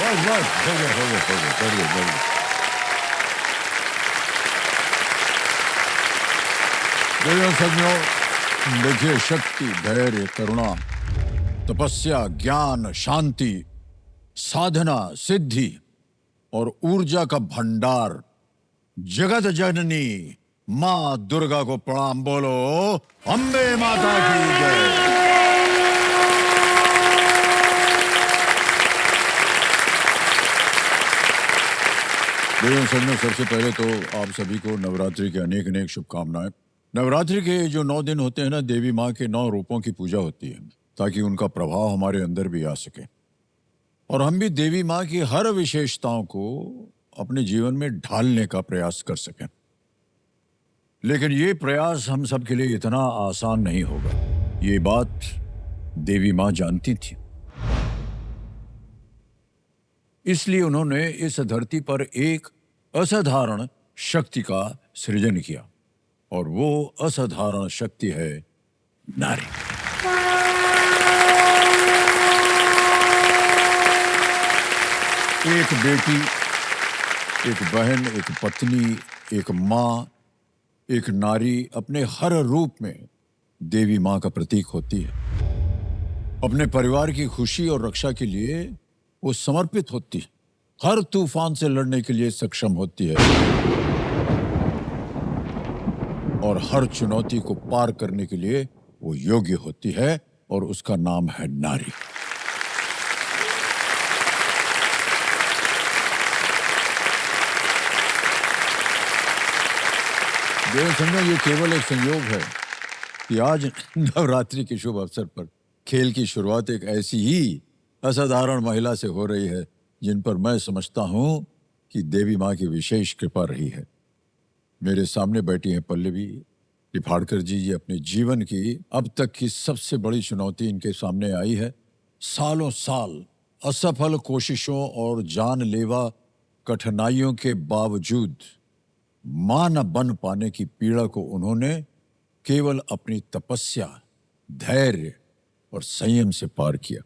बस बस हो गया बढ़िया। देखिए सज्जनों, देखिए शक्ति, धैर्य, करुणा, तपस्या, ज्ञान, शांति, साधना, सिद्धि और ऊर्जा का भंडार जगत जननी माँ दुर्गा को प्रणाम। बोलो अम्बे माता की जय। देखिए सज्जनों, सबसे पहले तो आप सभी को नवरात्रि के अनेक अनेक शुभकामनाएं। नवरात्रि के जो 9 दिन होते हैं ना, देवी माँ के 9 रूपों की पूजा होती है ताकि उनका प्रभाव हमारे अंदर भी आ सके और हम भी देवी माँ की हर विशेषताओं को अपने जीवन में ढालने का प्रयास कर सकें। लेकिन ये प्रयास हम सब के लिए इतना आसान नहीं होगा, ये बात देवी माँ जानती थी। इसलिए उन्होंने इस धरती पर एक असाधारण शक्ति का सृजन किया और वो असाधारण शक्ति है नारी। एक बेटी, एक बहन, एक पत्नी, एक माँ, एक नारी अपने हर रूप में देवी माँ का प्रतीक होती है। अपने परिवार की खुशी और रक्षा के लिए वो समर्पित होती है, हर तूफान से लड़ने के लिए सक्षम होती है और हर चुनौती को पार करने के लिए वो योग्य होती है और उसका नाम है नारी। समझो, ये केवल एक संयोग है कि आज नवरात्रि के शुभ अवसर पर खेल की शुरुआत एक ऐसी ही असाधारण महिला से हो रही है जिन पर मैं समझता हूं कि देवी माँ की विशेष कृपा रही है। मेरे सामने बैठी हैं पल्लवी त्रिफाड़कर जी। ये अपने जीवन की अब तक की सबसे बड़ी चुनौती इनके सामने आई है। सालों साल असफल कोशिशों और जानलेवा कठिनाइयों के बावजूद मां न बन पाने की पीड़ा को उन्होंने केवल अपनी तपस्या, धैर्य और संयम से पार किया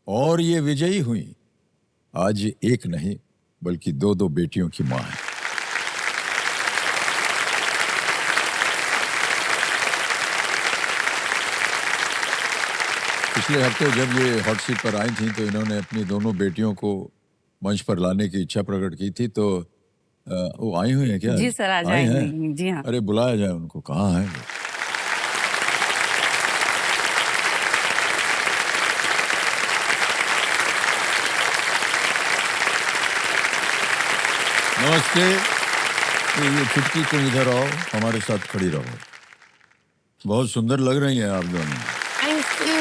और ये विजयी हुई। आज ये एक नहीं बल्कि 2-2 बेटियों की मां है। पिछले हफ्ते जब ये हॉट सीट पर आई थी तो इन्होंने अपनी दोनों बेटियों को मंच पर लाने की इच्छा प्रकट की थी। तो वो आई हुई है क्या? जी सर, आ आई हैं? जाएंगी। जी हाँ। अरे बुलाया जाए उनको, कहाँ है वो? नमस्ते। तो ये चुटकी तुम इधर आओ, हमारे साथ खड़ी रहो। बहुत सुंदर लग रही हैं आप दोनों। Thank you.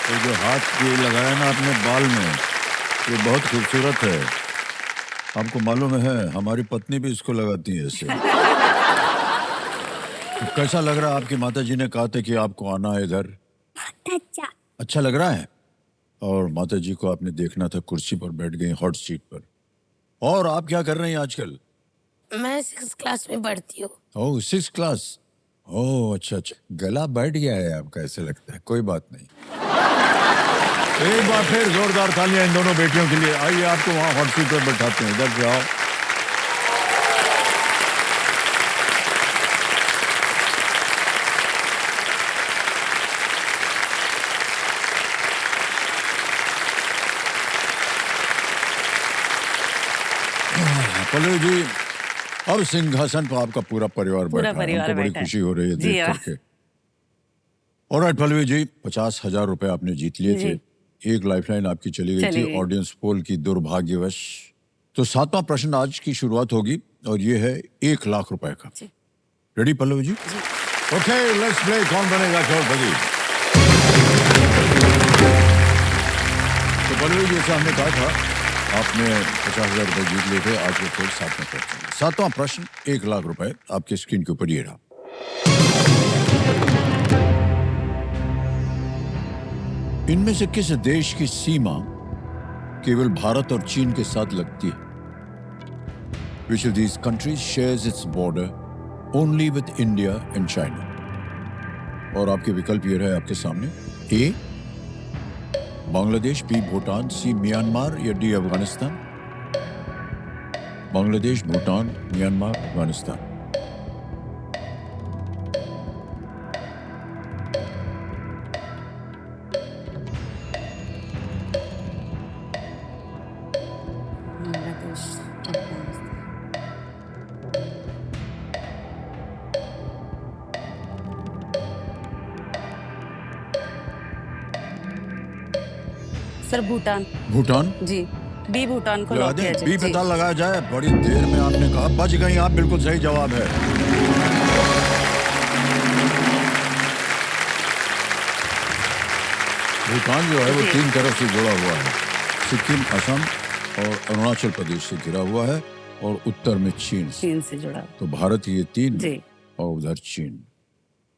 तो जो हाथ ये लगाया ना अपने बाल में, ये बहुत खूबसूरत है। आपको मालूम है हमारी पत्नी भी इसको लगाती है इसे। तो कैसा लग रहा है? आपकी माताजी ने कहा था कि आपको आना है इधर। अच्छा लग रहा है? और माताजी को आपने देखना था, कुर्सी पर बैठ गई हॉट सीट पर। और आप क्या कर रही हैं आजकल? मैं 6th क्लास में पढ़ती हूँ। ओह 6th क्लास। ओह अच्छा, गला बैठ गया है आपका, ऐसे लगता है। कोई बात नहीं। एक बार फिर जोरदार तालियां इन दोनों बेटियों के लिए। आइए आपको वहां हॉट सीट पर बैठाते हैं, इधर से आओ। पल्लवी जी, अब सिंहासन पर आपका पूरा परिवार बैठा है। हमको बड़ी खुशी हो रही है देख करके। ऑलराइट पल्लवी जी, 50,000 रुपए आपने जीत लिए थे। एक लाइफलाइन आपकी चली गई थी ऑडियंस पोल की दुर्भाग्यवश। तो 7वां प्रश्न आज की शुरुआत होगी और ये है 1 लाख रुपए का। Ready Pallavi ji? Okay, let's play Kaun Banega करोड़पति। तो पल्लवी जी, जैसा हमने कहा था, आपने 50,000 रुपए जीत लिए थे। आज वो फिर 7 में पहुंचे। 7वां प्रश्न 1 लाख रुपए आपके स्क्रीन के ऊपर ये रहा। इनमें से किस देश की सीमा केवल भारत और चीन के साथ लगती है? Which of these countries shares its border only with India and China? और आपके विकल्प ये रहे आपके सामने। A. Bangladesh, B Bhutan, C Myanmar या D Afghanistan? Bangladesh, Bhutan, Myanmar, Afghanistan. Bangladesh, Afghanistan. Sir Bhutan. Bhutan जी, बी भूटान को लगा लॉक किया दें, जाए। बी जी। पता लगाया जाए। बड़ी देर में आपने कहा, बच गई आप, बिल्कुल सही जवाब है। भूटान जो है वो जी। 3 तरफ से जुड़ा हुआ है। सिक्किम, असम और अरुणाचल प्रदेश से घिरा हुआ है, और उत्तर में चीन से। चीन से जुड़ा। तो भारत ये 3 जी। और उधर चीन।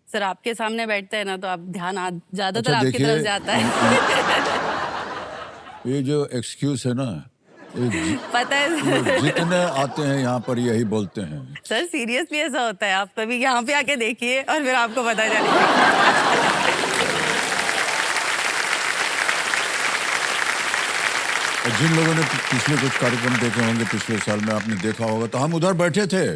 सर आपके सामने बैठते हैं ना, तो आप ध्यान ज्यादातर अच्छा, आपकी देखिए, तरफ जाता है। ये जो एक्सक्यूज है ना, ये पता है जितने आते हैं यहाँ पर यही बोलते हैं। सर, सीरियसली ऐसा होता है। आप कभी यहाँ पे आके देखिए और फिर आपको पता चलेगा। और जिन लोगों ने पिछले कुछ कार्यक्रम देखे होंगे पिछले साल में, आपने देखा होगा, तो हम उधर बैठे थे।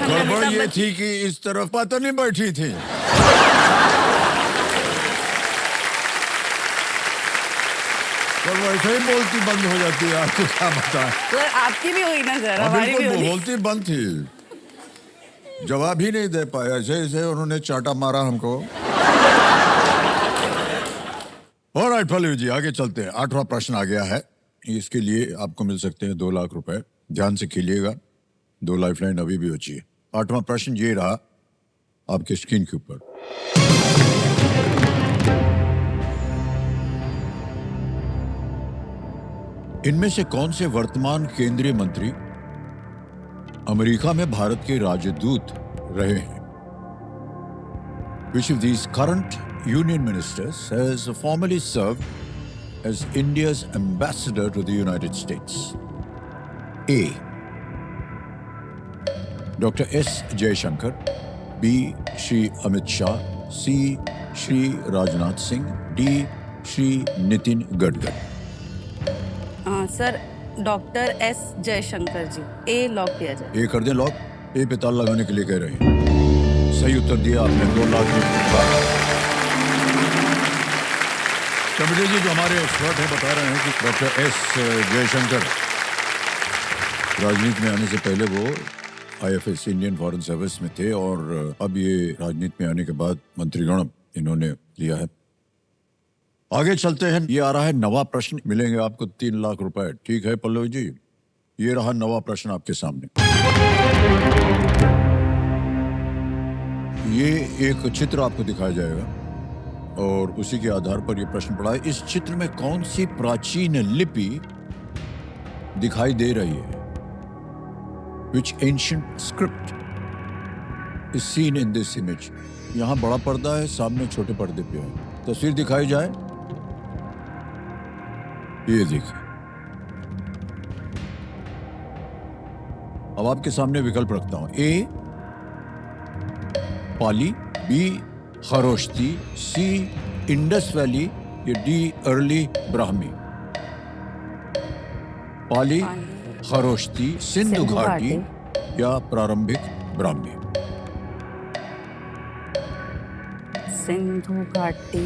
गड़बड़ ये थी कि इस तरफ पता नहीं बैठी थी। तो वैसे ही बोलती बंद हो जाती है, आपको क्या बताएं। सर आपकी भी हुई ना सर, हाँ, हमारी भी बिल्कुल हुई। बोलती बंद थी, जवाब ही नहीं दे पाया। ऐसे ऐसे उन्होंने चाटा मारा हमको। ऑलराइट पल्लवी जी, आगे चलते हैं। 8वां प्रश्न आ गया है। इसके लिए आपको मिल सकते हैं 2 लाख रुपए। ध्यान से खेलिएगा, 2 लाइफलाइन अभी भी बची है। 8वां प्रश्न ये रहा आपके स्क्रीन के ऊपर। इनमें से कौन से वर्तमान केंद्रीय मंत्री अमेरिका में भारत के राजदूत रहे हैं? Which of these current union ministers has formally served as India's ambassador to the United States? A. Dr. S. Jaishankar, B. Shri Amit Shah, C. Shri Rajnath Singh, D. Shri Nitin Gadkari. Sir doctor S Jaishankar ji, A lock किया जाए। ए कर दें lock. ए पे ताला लगाने के लिए कह रहे हैं। सही उत्तर दिया आपने, 2 लाख रुपए। कमिटी जी जो हमारे एक्सपर्ट हैं बता रहे हैं कि डॉक्टर एस जयशंकर राजनीति में आने से पहले वो IFS इंडियन फॉरेन सर्विस में थे, और अब ये राजनीति में आने के बाद मंत्रीगण इन्होंने लिया है। आगे चलते हैं। ये आ रहा है 9वां प्रश्न, मिलेंगे आपको 3 लाख रुपए। ठीक है पल्लवी जी, ये रहा 9वां प्रश्न आपके सामने। ये एक चित्र आपको दिखाया जाएगा और उसी के आधार पर यह प्रश्न पड़ा है। इस चित्र में कौन सी प्राचीन लिपि दिखाई दे रही है? Which ancient script is seen in this image? यहाँ बड़ा पर्दा है, सामने छोटे पर्दे पे है। तस्वीर दिखाई जाए, ये देखिए। अब आपके सामने विकल्प रखता हूं। ए पाली, बी खरोश्ती, सी इंडस वैली या डी अर्ली ब्राह्मी। पाली, खरोश्ती, सिंधु घाटी या प्रारंभिक ब्राह्मी। सिंधु घाटी।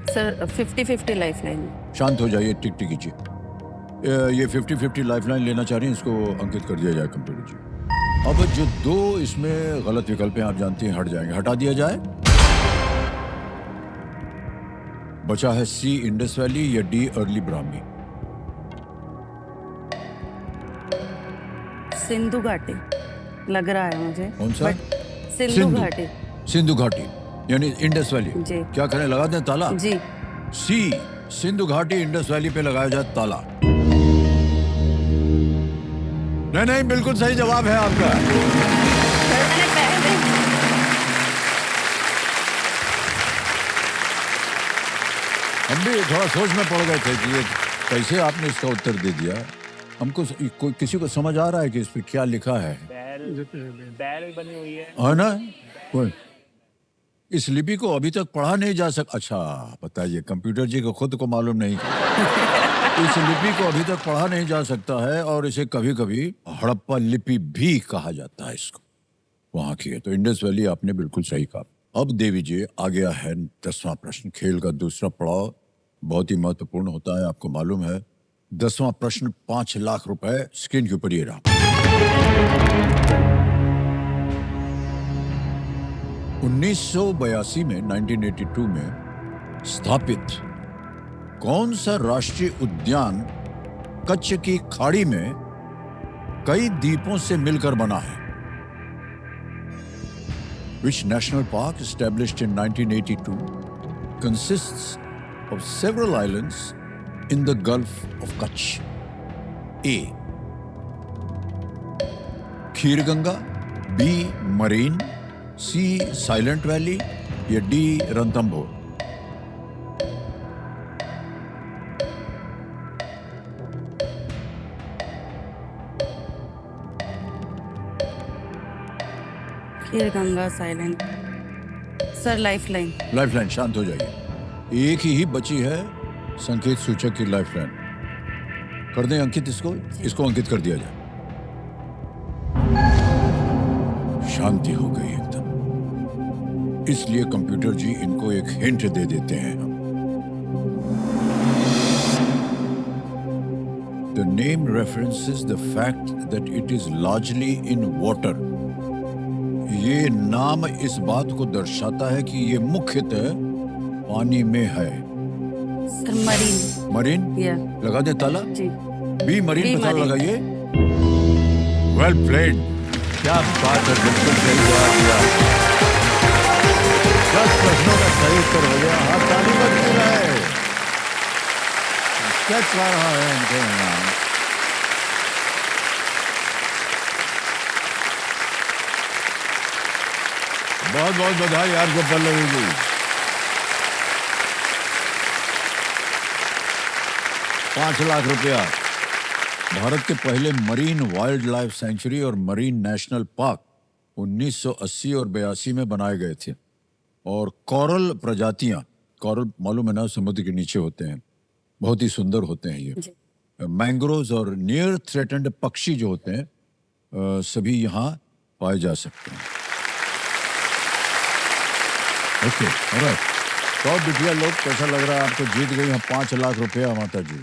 Sir 50-50 lifeline. शांत हो जाइए, टिक टिक कीजिए। ये 50-50 लाइफलाइन लेना चाह रही हैं, इसको अंकित कर दिया जाए कंप्यूटर जी। अब जो 2 इसमें गलत विकल्प हैं, आप जानते हैं, हट जाएंगे। हटा दिया जाए। बचा है सी इंडस वैली या डी अर्ली ब्राह्मी। सिंधु घाटी लग रहा है मुझे। कौन सा? सिंधु घाटी। सिंधु घाटी यानी इंडस वैली। जी। क्या करें, लगा दें ताला? जी। सी सिंधु घाटी इंडस वैली पे लगाया जाए ताला। नहीं नहीं, बिल्कुल सही जवाब है आपका। सर मैंने पहले हम भी थोड़ा सोच में पड़ गए थे कि ये कैसे आपने इसका उत्तर दे दिया। हमको कोई किसी को समझ आ रहा है कि इस पे क्या लिखा है? बैल भी बनी हुई है। है ना? कोई इस लिपि को अभी तक पढ़ा नहीं जा सक। अच्छा बताइए, कंप्यूटर जी को खुद को मालूम नहीं इस लिपि को अभी तक पढ़ा नहीं जा सकता है और इसे कभी कभी हड़प्पा लिपि भी कहा जाता है। इसको वहां की है। तो इंडस वैली आपने बिल्कुल सही कहा। अब देवी जी आ गया है 10वां प्रश्न। खेल का दूसरा पड़ाव बहुत ही महत्वपूर्ण होता है, आपको मालूम है। 10वां प्रश्न 5 लाख रुपए। स्क्रीन के ऊपर ये रहा। 1982 में 1982 में स्थापित कौन सा राष्ट्रीय उद्यान कच्छ की खाड़ी में कई द्वीपों से मिलकर बना है? Which national park established in 1982 consists of several islands in the Gulf of Kutch? A. Kheerganga, B. Marine, C. Silent Valley या D. Ranthambore? Kheerganga silent. Sir lifeline. Lifeline, शांत हो जाइए। एक ही बची है संकेत सूचक की लाइफलाइन। कर दें अंकित इसको अंकित कर दिया जाए। शांति हो गई एकदम। इसलिए कंप्यूटर जी इनको एक हिंट दे देते हैं हम। The name references the fact that it is largely in water. ये नाम इस बात को दर्शाता है कि ये मुख्यतः पानी में है। Sir marine. मरीन? या लगा दे ताला। जी। बी मरीन बी पे ताला मरीन। लगाइए। Well played. क्या बात है, बिल्कुल सही जवाब दिया। 10 प्रश्नों का सही उत्तर हो गया। हाँ, ताली बजती रहे। क्या चल रहा है इनके यहाँ? बहुत बहुत बधाई आपको पल्लवी जी। ₹5 लाख। भारत के पहले मरीन वाइल्ड लाइफ सेंचुरी और मरीन नेशनल पार्क 1980 और 82 में बनाए गए थे। और कोरल प्रजातियां, कोरल मालूम है ना, समुद्र के नीचे होते हैं, बहुत ही सुंदर होते हैं ये। मैंग्रोव्स और नियर थ्रेटेंड पक्षी जो होते हैं सभी यहाँ पाए जा सकते हैं। Okay, alright. तो बिटिया लोग, कैसा लग रहा है आपको? जीत गई हैं 5 लाख रुपया माता जी।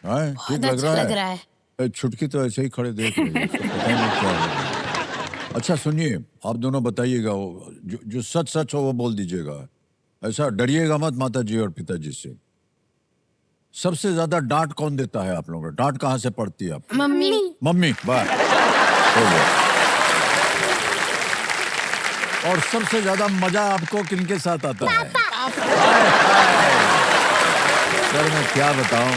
हैं? ठीक बहुत अच्छा लग रहा है। छुटकी तो ऐसे ही खड़े देख रही है, उसको पता ही नहीं क्या है। अच्छा सुनिए, आप दोनों बताइएगा, जो सच सच हो वो बोल दीजिएगा। ऐसा डरिएगा मत माता जी और पिताजी से। सबसे ज्यादा डांट कौन देता है आप लोगों को? डांट कहाँ से पड़ती है आपको? मम्मी। मम्मी। बात हो गया। और सबसे ज्यादा मजा आपको किनके साथ आता है? सर मैं क्या बताऊं,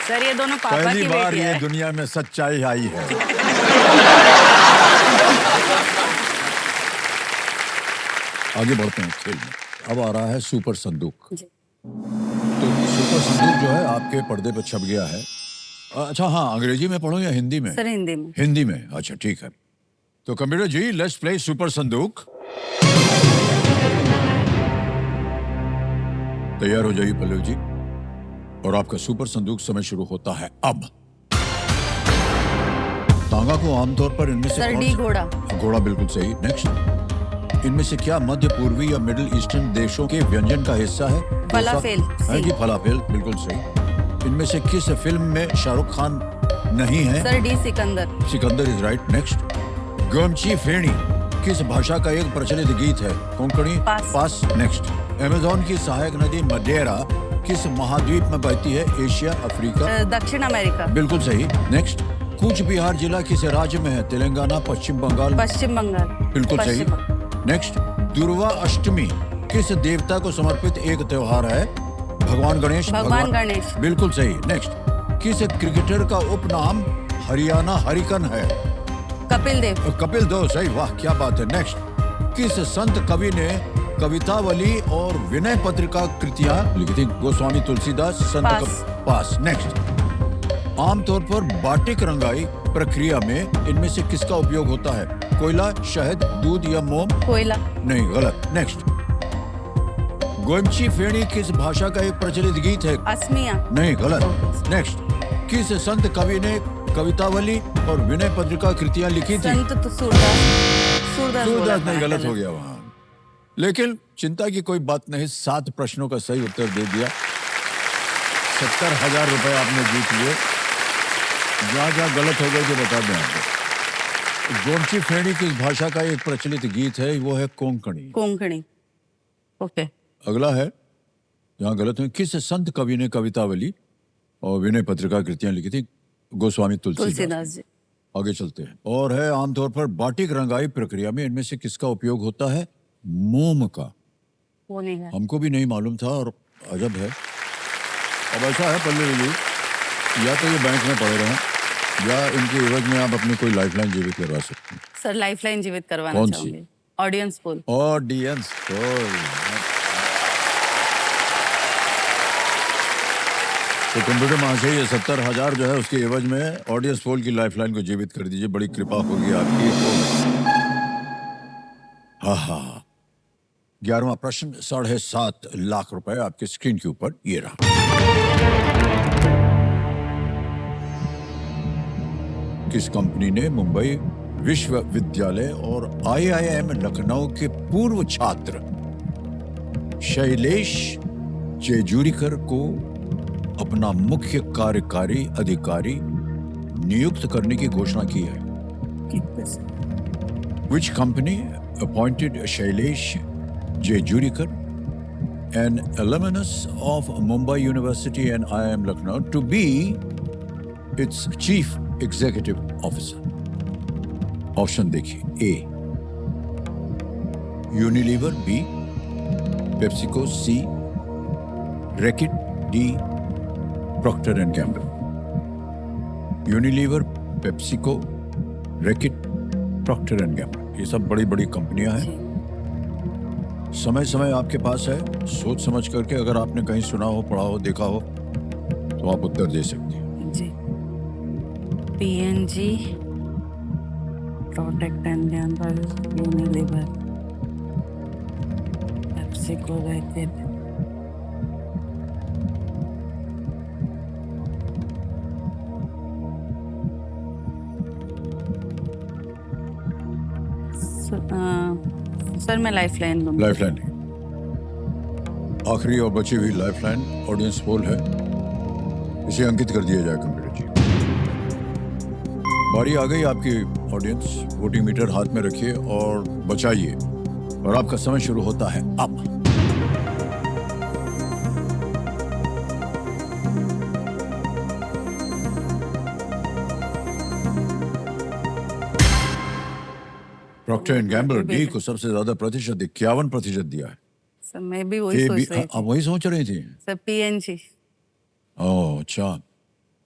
सर ये दोनों पापा पहली की बार बेटियां ये हैं। दुनिया में सच्चाई आई है। आगे बढ़ते हैं खेल में। अब आ रहा है सुपर संदूक। जी। तो सुपर संदूक जो है आपके पर्दे पर छप गया है। अच्छा हाँ, अंग्रेजी में पढ़ो या हिंदी में? सर हिंदी में। हिंदी में, अच्छा ठीक है। तो computer ji, let's play super Sandook. तैयार हो जाइए पल्लव जी, और आपका सुपर संदूक समय शुरू होता है अब। तांगा को आमतौर पर इनमें से सर कौन डी सा- घोड़ा। घोड़ा, बिल्कुल सही। नेक्स्ट, इनमें से क्या मध्य पूर्वी या मिडिल ईस्टर्न देशों के व्यंजन का हिस्सा है? फलाफेल, डोसा है सी। कि फलाफेल? बिल्कुल सही। इनमें से किस फिल्म में शाहरुख खान नहीं है? Sir D Sikandar. Sikandar is right. Next, गमची फेणी किस भाषा का एक प्रचलित गीत है? कोंकणी? पास। नेक्स्ट, अमेज़न की सहायक नदी मडेरा किस महाद्वीप में बहती है? Asia, Africa? दक्षिण अमेरिका। बिल्कुल सही। नेक्स्ट, कूच बिहार जिला किस राज्य में है? तेलंगाना, पश्चिम बंगाल? पश्चिम बंगाल। बिल्कुल सही। पश्चिम बंगाल। नेक्स्ट, दुर्वा अष्टमी किस देवता को समर्पित एक त्योहार है? भगवान गणेश? भगवान गणेश। बिल्कुल सही। नेक्स्ट, किस क्रिकेटर का उपनाम हरियाणा हरिकन है? कपिल देव। कपिल देव, सही, वाह क्या बात है। नेक्स्ट, किस संत कवि ने कवितावली और विनय पत्रिका कृतियां लिखी थी? गोस्वामी तुलसीदास, संत पास। पास। नेक्स्ट, आमतौर पर बाटिक रंगाई प्रक्रिया में इनमें से किसका उपयोग होता है? कोयला, शहद, दूध या मोम? कोयला। नहीं, गलत। नेक्स्ट। गोमची फेणी किस भाषा का एक प्रचलित गीत है? असमिया। नहीं, गलत। नेक्स्ट। किस संत कवि ने कवितावली और विनय पत्रिका कृतियां लिखी थी? संत तो सूरदास। सूरदास बोला सूरदास था, नहीं, गलत हो गया वहां। लेकिन चिंता की कोई बात नहीं, 7 प्रश्नों का सही उत्तर दे दिया। 70,000 रुपए आपने जीत लिए। जहाँ जहाँ गलत हो गए जो बता दें आपको। गोमची फेणी किस भाषा का एक प्रचलित गीत है? वो है कोंकणी। कोंकणी। ओके। अगला है, यहाँ गलत हुई। किस संत कवि ने कवितावली और विनय पत्रिका कृतियां लिखी थी? गोस्वामी तुलसीदास जी। आगे चलते हैं। और है, आमतौर पर बाटिक रंगाई प्रक्रिया में इनमें से किसका उपयोग होता है? मोम का। वो नहीं है। हमको भी नहीं मालूम था और अजब है। अब ऐसा है पल्लवी जी, या तो ये बैंक में पड़े रहें या इनके एवज में आप अपनी कोई लाइफलाइन जीवित करवा सकते हैं। सर लाइफलाइन जीवित करवाना कौन सी? चाहूंगी। Audience poll. Audience poll. तो कंप्यूटर महाशय, ये 70,000 जो है उसके एवज में ऑडियंस पोल की लाइफलाइन को जीवित कर दीजिए। बड़ी कृपा होगी आपकी। हाँ हाँ। 11वां प्रश्न, 7.5 लाख रुपए आपके स्क्रीन के ऊपर ये रहा। किस कंपनी ने मुंबई विश्वविद्यालय और IIM लखनऊ के पूर्व छात्र शैलेश जेजूरीकर को अपना मुख्य कार्यकारी अधिकारी नियुक्त करने की घोषणा की है? Which company appointed Shailesh Jejurikar, an alumnus of Mumbai University and IIM Lucknow, to be its chief executive officer? Option देखिए। A, Unilever, B, PepsiCo, C, Reckitt, D, Procter and Gamble। Unilever, PepsiCo, Reckitt, Procter and Gamble, ये सब बड़ी बड़ी कंपनियां हैं। समय समय आपके पास है, सोच समझ करके अगर आपने कहीं सुना हो, पढ़ा हो, देखा हो तो आप उत्तर दे सकते हैं। जी। PNG, protect and Gamble, Unilever, PepsiCo, Reckitt. Sir मैं लाइफलाइन दूंगा। लाइफलाइन नहीं, आखिरी और बची हुई लाइफलाइन ऑडियंस पोल है। इसे अंकित कर दिया जाए कंप्यूटर जी। बारी आ गई आपकी ऑडियंस। वोटिंग मीटर हाथ में रखिए और बचाइए, और आपका समय शुरू होता है अब। प्रॉक्टर एंड गैम्बल डी को सबसे ज्यादा प्रतिशत 51% दिया है। सर मैं भी वही सोच रही थी। आप वही सोच रही थी? Sir PNG। ओह अच्छा।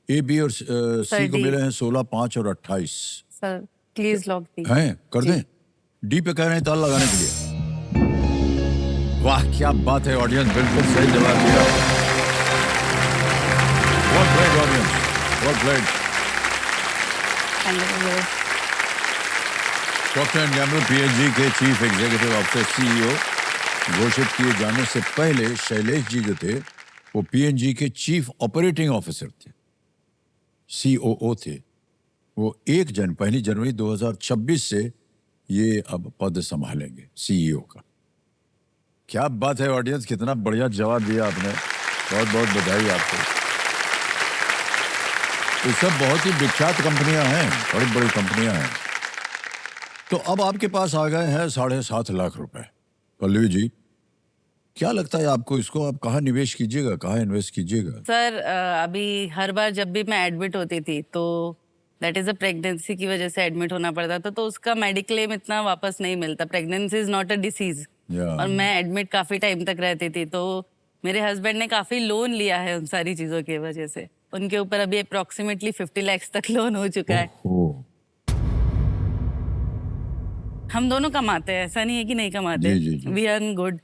A, B और C को D। मिले हैं 16, 5 और 28। सर प्लीज लॉक दी। हैं, कर दें? डी पे कह रहे हैं ताल लगाने के लिए। वाह क्या बात है, ऑडियंस बिल्कुल सही जवाब दिया। What great audience, what great। Procter and Gamble PNG के चीफ एग्जीक्यूटिव ऑफिसर CEO घोषित किए जाने से पहले शैलेश जी जो थे वो PNG के चीफ ऑपरेटिंग ऑफिसर थे, COO थे। वो 1 जनवरी 2026 से ये अब पद संभालेंगे CEO का। क्या बात है ऑडियंस, कितना बढ़िया जवाब दिया आपने, बहुत बहुत बधाई आपको। ये सब बहुत ही विख्यात कंपनियां हैं, बड़ी बड़ी कंपनियां हैं। तो अब आपके पास आ गए हैं 7.5 लाख रुपए। पल्लवी जी, क्या लगता है आपको, इसको आप कहाँ निवेश कीजिएगा, कहाँ इन्वेस्ट कीजिएगा? सर अभी हर बार जब भी मैं एडमिट होती थी तो दैट इज अ प्रेगनेंसी की वजह से एडमिट होना पड़ता था, तो उसका मेडिक्लेम इतना वापस नहीं मिलता। Pregnancy is not a disease. और मैं एडमिट काफी टाइम तक रहती थी, तो मेरे हस्बैंड ने काफी लोन लिया है उन सारी चीजों की वजह से। उनके ऊपर अभी अप्रोक्सीमेटली 50 लाख तक लोन हो चुका है। हम दोनों कमाते हैं, ऐसा नहीं है कि नहीं कमाते। We earn good.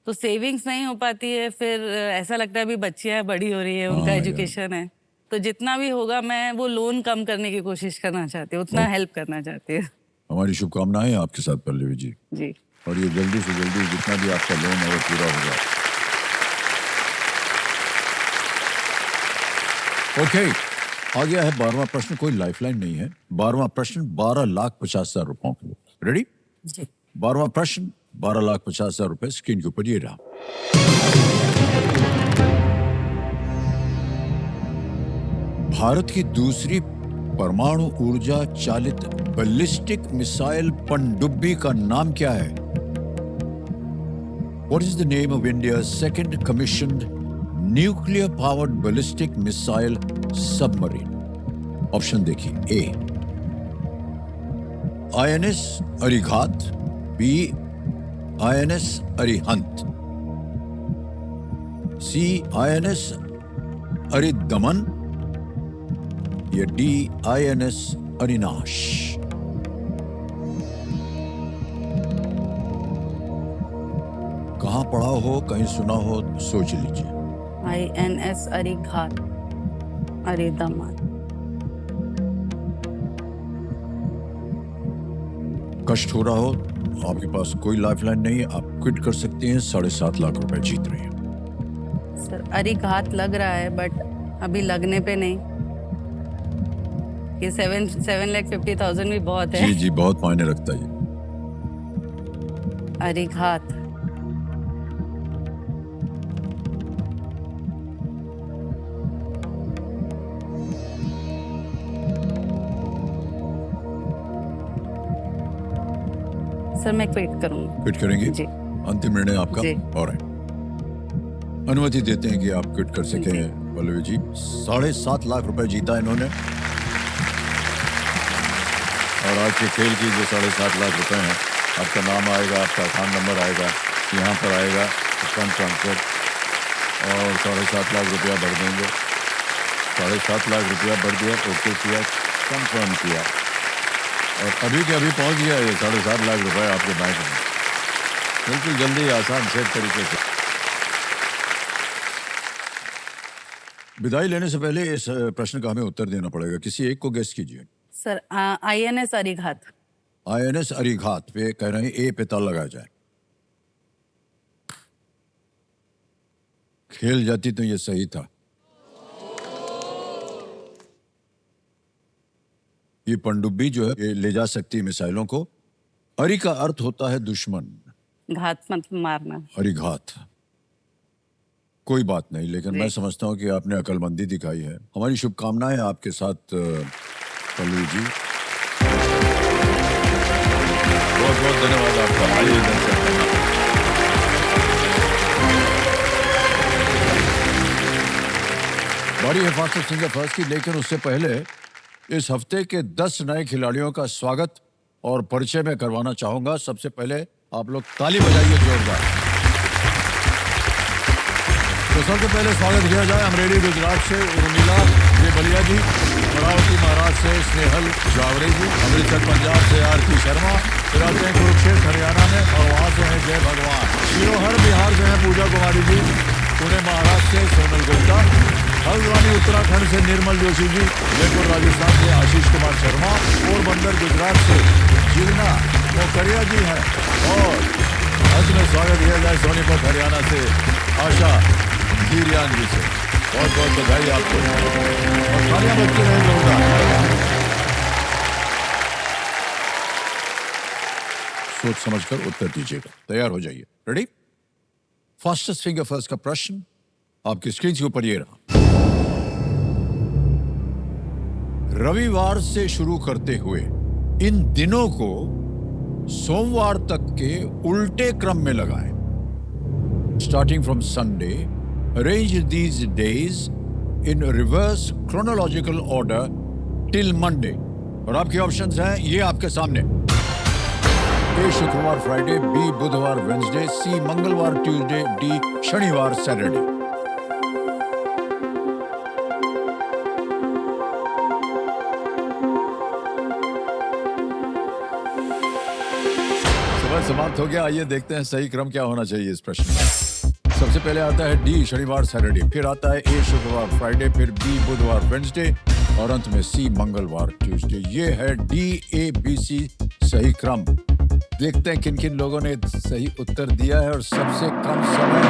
तो सेविंग्स नहीं हो पाती है, फिर ऐसा लगता है अभी बच्चियां बड़ी हो रही है, उनका एजुकेशन है, तो तो जितना भी होगा मैं वो लोन कम करने की कोशिश करना चाहती हूँ, उतना हेल्प करना चाहती हूँ। हमारी शुभकामनाएं हैं आपके साथ पल्लवी जी, जी और ये जल्दी से जल्दी जितना भी आपका लोन है वो पूरा होगा। ओके, आ गया है 12वां प्रश्न। कोई लाइफलाइन नहीं है। 12वां प्रश्न 12,50,000 रुपयों के लिए। रेडी? जी 12वां प्रश्न 12,50,000 रुपए स्क्रीन के ऊपर ये रहा। भारत की दूसरी परमाणु ऊर्जा चालित बैलिस्टिक मिसाइल पनडुब्बी का नाम क्या है? What is the name of India's second commissioned nuclear powered ballistic missile submarine? Option देखिए। A INS Arighaat, B INS Arihant, C INS Aridhaman, या डी INS अरिनाश। कहां पढ़ा हो, कहीं सुना हो, सोच लीजिए। INS अरिघात, अरिदमन। कष्ट हो रहा हो, आपके पास कोई लाइफलाइन नहीं है, आप क्विट कर सकते हैं। 7.5 लाख रुपए जीत रहे हैं। सर अरिघात लग रहा है बट अभी लगने पे नहीं। ये 7,50,000 भी बहुत है। जी जी, बहुत मायने रखता है ये। अरिघात। सर मैं क्विट करूंगी। क्विट करेंगे? जी अंतिम निर्णय आपका? जी। और अनुमति देते हैं कि आप क्विट कर सके जी। पल्लवी जी। 7.5 लाख रुपए जीता इन्होंने, और आज के खेल की जो 7.5 लाख रुपए हैं, आपका नाम आएगा, आपका अकाउंट नंबर आएगा, यहाँ पर आएगा फंड ट्रांसफर, और 7.5 लाख रुपया भर देंगे। 7.5 लाख रुपया भर दिया, ओके किया, कंफर्म किया, और अभी के अभी पहुंच गया ये 7.5 लाख रुपए आपके बैंक में। बिल्कुल जल्दी, आसान, सेफ तरीके से। विदाई लेने से पहले इस प्रश्न का हमें उत्तर देना पड़ेगा। किसी एक को गेस कीजिए। Sir INS Arighat. INS Arighat पे कह रहे हैं ए पे ताला लगाया जाए। खेल जाती तो ये सही था। ये पनडुब्बी जो है ये ले जा सकती है मिसाइलों को। अरि का अर्थ होता है दुश्मन, घात मतलब मारना। अरिघात। कोई बात नहीं, लेकिन मैं समझता हूं कि आपने अकलमंदी दिखाई है। हमारी शुभकामनाएं आपके साथ पल्लवी जी। बहुत बहुत धन्यवाद आपका। आइए इधर से। बारी है फास्टेस्ट सिंगर फर्स्ट की, लेकिन उससे पहले इस हफ्ते के 10 नए खिलाड़ियों का स्वागत और परिचय में करवाना चाहूंगा। सबसे पहले आप लोग ताली बजाइए जोरदार। तो सबसे पहले स्वागत किया जाए अमरेली गुजरात से उर्मिला बलिया जी, अमरावती महाराज से स्नेहल जावरे जी, अमृतसर पंजाब से आरती शर्मा, फिर आते हैं कुरुक्षेत्र हरियाणा में, और वहाँ से हैं जय भगवान। शिरोहर बिहार से हैं पूजा कुमारी जी, पुणे महाराष्ट्र से सोनल गुप्ता, हल्द्वानी उत्तराखंड से निर्मल जोशी जी, जयपुर राजस्थान से आशीष कुमार शर्मा, पोरबंदर गुजरात से जिगना मोकरिया जी हैं, और अंत में स्वागत किया जाए सोनीपत हरियाणा से आशा धीरियान जी से। बहुत बहुत बधाई आपको, और तालियां बजती रहें जोरदार। सोच समझकर उत्तर दीजिएगा। तैयार हो जाइए। रेडी? फास्टेस्ट फिंगर फर्स्ट का प्रश्न आपकी स्क्रीन के ऊपर ये रहा। रविवार से शुरू करते हुए इन दिनों को सोमवार तक के उल्टे क्रम में लगाएं। Starting from Sunday, arrange these days in reverse chronological order till Monday. और आपके ऑप्शंस हैं ये आपके सामने। ए शुक्रवार फ्राइडे, बी बुधवार वेंसडे, सी मंगलवार ट्यूसडे, डी शनिवार सैटरडे। समय समाप्त हो गया। आइए देखते हैं सही क्रम क्या होना चाहिए इस प्रश्न में। सबसे सबसे पहले आता है डी शनिवार सैटरडे, फिर आता है ए शुक्रवार फ्राइडे, फिर बी बुधवार वेडनेसडे और अंत में सी मंगलवार ट्यूसडे। ये है DABC सही क्रम। देखते हैं किन किन लोगों ने सही उत्तर दिया है और सबसे कम समय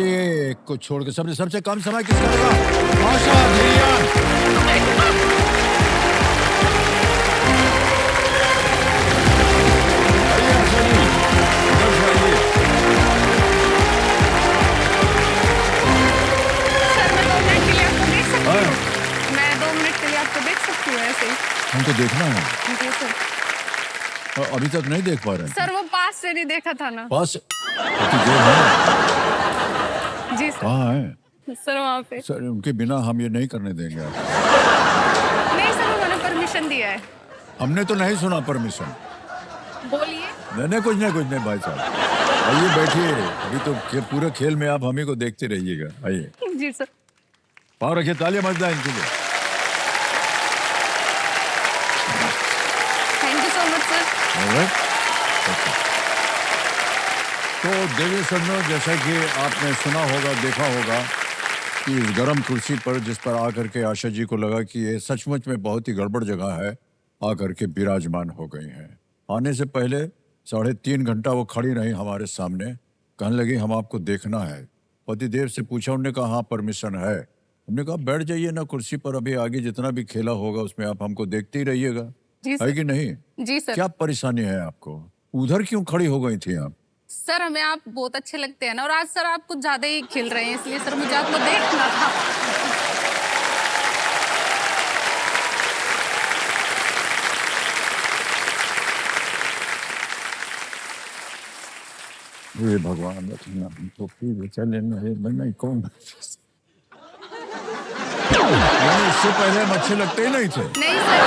ए को छोड़कर सबसे कम समय किसका लगा? आशा धीरिया। मैं 2 मिनट के लिए आपको देख सकती हूँ ऐसे ही। हमको देखना है। जी सर। अभी तक नहीं देख पा रहे हैं। सर वो पास से नहीं देखा था ना। पास तो जो है जी सर। कहाँ है? सर वहाँ पे। सर उनके बिना हम ये नहीं करने देंगे। नहीं सर उन्होंने परमिशन दिया है। हमने तो नहीं सुना परमिशन। बोलिए। नहीं कुछ नहीं भाई साहब, आइए बैठिए। अभी तो पूरे खेल में आप हम ही को देखते रहिएगा। आइए जी सर। पाँव रखिए, तालियां मजदा इनके लिए। Thank you so much sir. तो देवी सज्जनों, जैसा कि आपने सुना होगा, देखा होगा कि इस गर्म कुर्सी पर जिस पर आकर के आशा जी को लगा कि ये सचमुच में बहुत ही गड़बड़ जगह है, आकर के विराजमान हो गई हैं। आने से पहले 3.5 घंटा वो खड़ी रही हमारे सामने, कहने लगी हम आपको देखना है। पतिदेव से पूछा, उन्होंने कहा हाँ परमिशन है। हमने कहा बैठ जाइए ना कुर्सी पर, अभी आगे जितना भी खेला होगा उसमें आप हमको देखते ही रहिएगा, है कि नहीं? जी सर। क्या परेशानी है आपको? उधर क्यों खड़ी हो गई थी आप? सर हमें आप बहुत अच्छे लगते हैं ना, और आज सर आप कुछ ज्यादा ही खिल रहे हैं, इसलिए सर मुझे आपको देखना था। हे भगवान, रखना तो फिर चले नहीं कौन यानी इससे पहले हम अच्छे लगते ही नहीं थे। नहीं सर।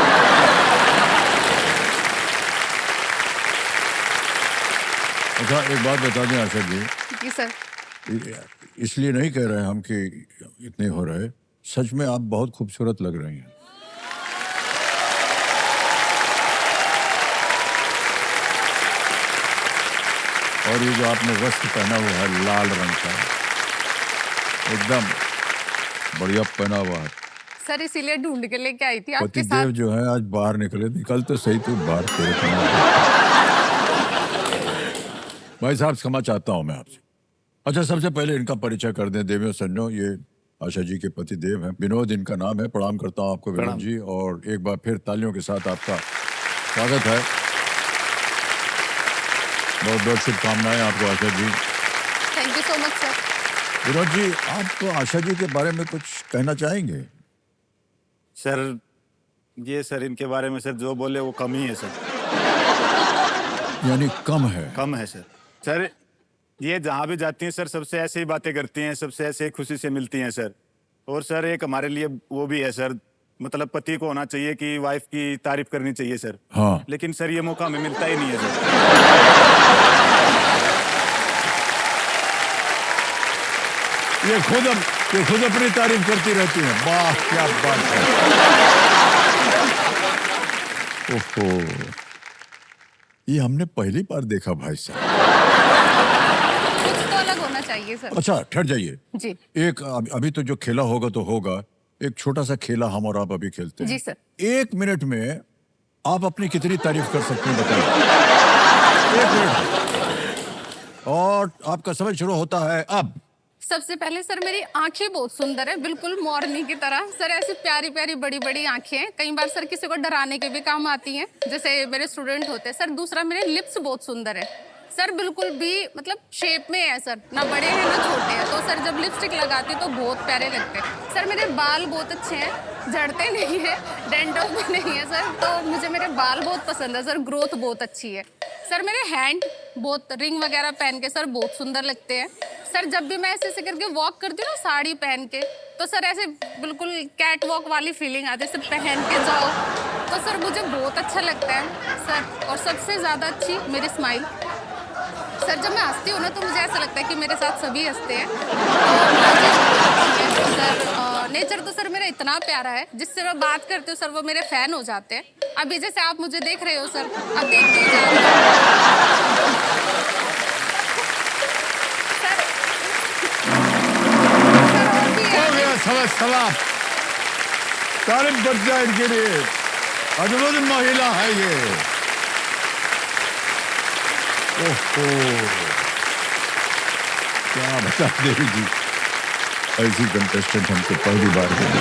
अच्छा एक बात बता दें आशा जी। जी सर। इसलिए नहीं कह रहे हम कि इतने हो रहे, सच में आप बहुत खूबसूरत लग रही हैं। और ये जो आपने वस्त्र पहना हुआ है लाल रंग का, एकदम बढ़िया पहना हुआ है। सर इसीलिए ढूंढ के लेके आई थी आपके पतिदेव साथ। जो है आज बाहर निकल तो सही तो बाहर तेरे भाई साहब क्षमा चाहता हूं मैं आपसे। अच्छा सबसे पहले इनका परिचय कर दें। देवियों सज्जनों, ये आशा जी के पतिदेव हैं, विनोद इनका नाम है। प्रणाम करता हूं आपको विनोद जी, और एक बार फिर तालियों के साथ आपका स्वागत है। बहुत बहुत शुभकामनाएं आपको Asha ji. Thank you so much sir. Vinod ji, आप तो आशा जी के बारे में कुछ कहना चाहेंगे? सर ये सर इनके बारे में सर जो बोले वो कम ही है सर। यानी कम है? कम है सर। सर ये जहाँ भी जाती हैं सर सबसे ऐसे ही बातें करती हैं, सबसे ऐसे खुशी से मिलती हैं सर। और सर एक हमारे लिए वो भी है सर, मतलब पति को होना चाहिए कि वाइफ की तारीफ करनी चाहिए सर। हाँ। लेकिन सर ये मौका हमें मिलता ही नहीं है सर। ये खुद अपनी तारीफ करती रहती हैं। वाह क्या बात है। ओहो, ये हमने पहली बार देखा भाई साहब। कुछ तो अलग होना चाहिए सर। अच्छा ठहर जाइए जी। एक अभी तो जो खेला होगा तो होगा, एक छोटा सा खेला हम और आप अभी खेलते हैं। जी सर। 1 मिनट में आप अपनी कितनी तारीफ कर सकते हैं बताइए? 1 मिनट और आपका समय शुरू होता है अब। सबसे पहले सर मेरी आंखें बहुत सुंदर है, बिल्कुल मॉर्नी की तरह। सर ऐसी प्यारी प्यारी बड़ी बड़ी आंखें हैं, कई बार सर किसी को डराने के भी काम आती हैं, जैसे मेरे स्टूडेंट होते हैं। सर दूसरा मेरे लिप्स बहुत सुंदर है सर, बिल्कुल भी मतलब शेप में है सर, ना बड़े हैं ना छोटे हैं। तो सर जब लिपस्टिक लगाती तो बहुत प्यारे लगते हैं। सर मेरे बाल बहुत अच्छे हैं, झड़ते नहीं है, डेंड्रफ भी नहीं है सर। तो मुझे मेरे बाल बहुत पसंद है सर, ग्रोथ बहुत अच्छी है सर। मेरे हैंड बहुत रिंग वगैरह पहन के सर बहुत सुंदर लगते हैं सर। जब भी मैं ऐसे ऐसे करके वॉक करती हूँ ना साड़ी पहन के, तो सर ऐसे बिल्कुल कैट वॉक वाली फीलिंग आती है सर, पहन के जाओ तो सर मुझे बहुत अच्छा लगता है सर। और सबसे ज़्यादा अच्छी मेरी स्माइल सर, जब मैं हंसती हूँ ना तो मुझे ऐसा लगता है कि मेरे साथ सभी हंसते हैं। तो सर नेचर तो सर मेरा इतना प्यारा है, जिससे मैं बात करती हूँ सर वो मेरे फैन हो जाते हैं। अभी जैसे आप मुझे देख रहे हो सर, अब देखते ही जा रहे हो सर। तारीफ बढ़ जाए इनके लिए। अद्भुत महिला है ये। ओहो, क्या बता देवी जी, ऐसी कंटेस्टेंट हमको पहली बार मिली।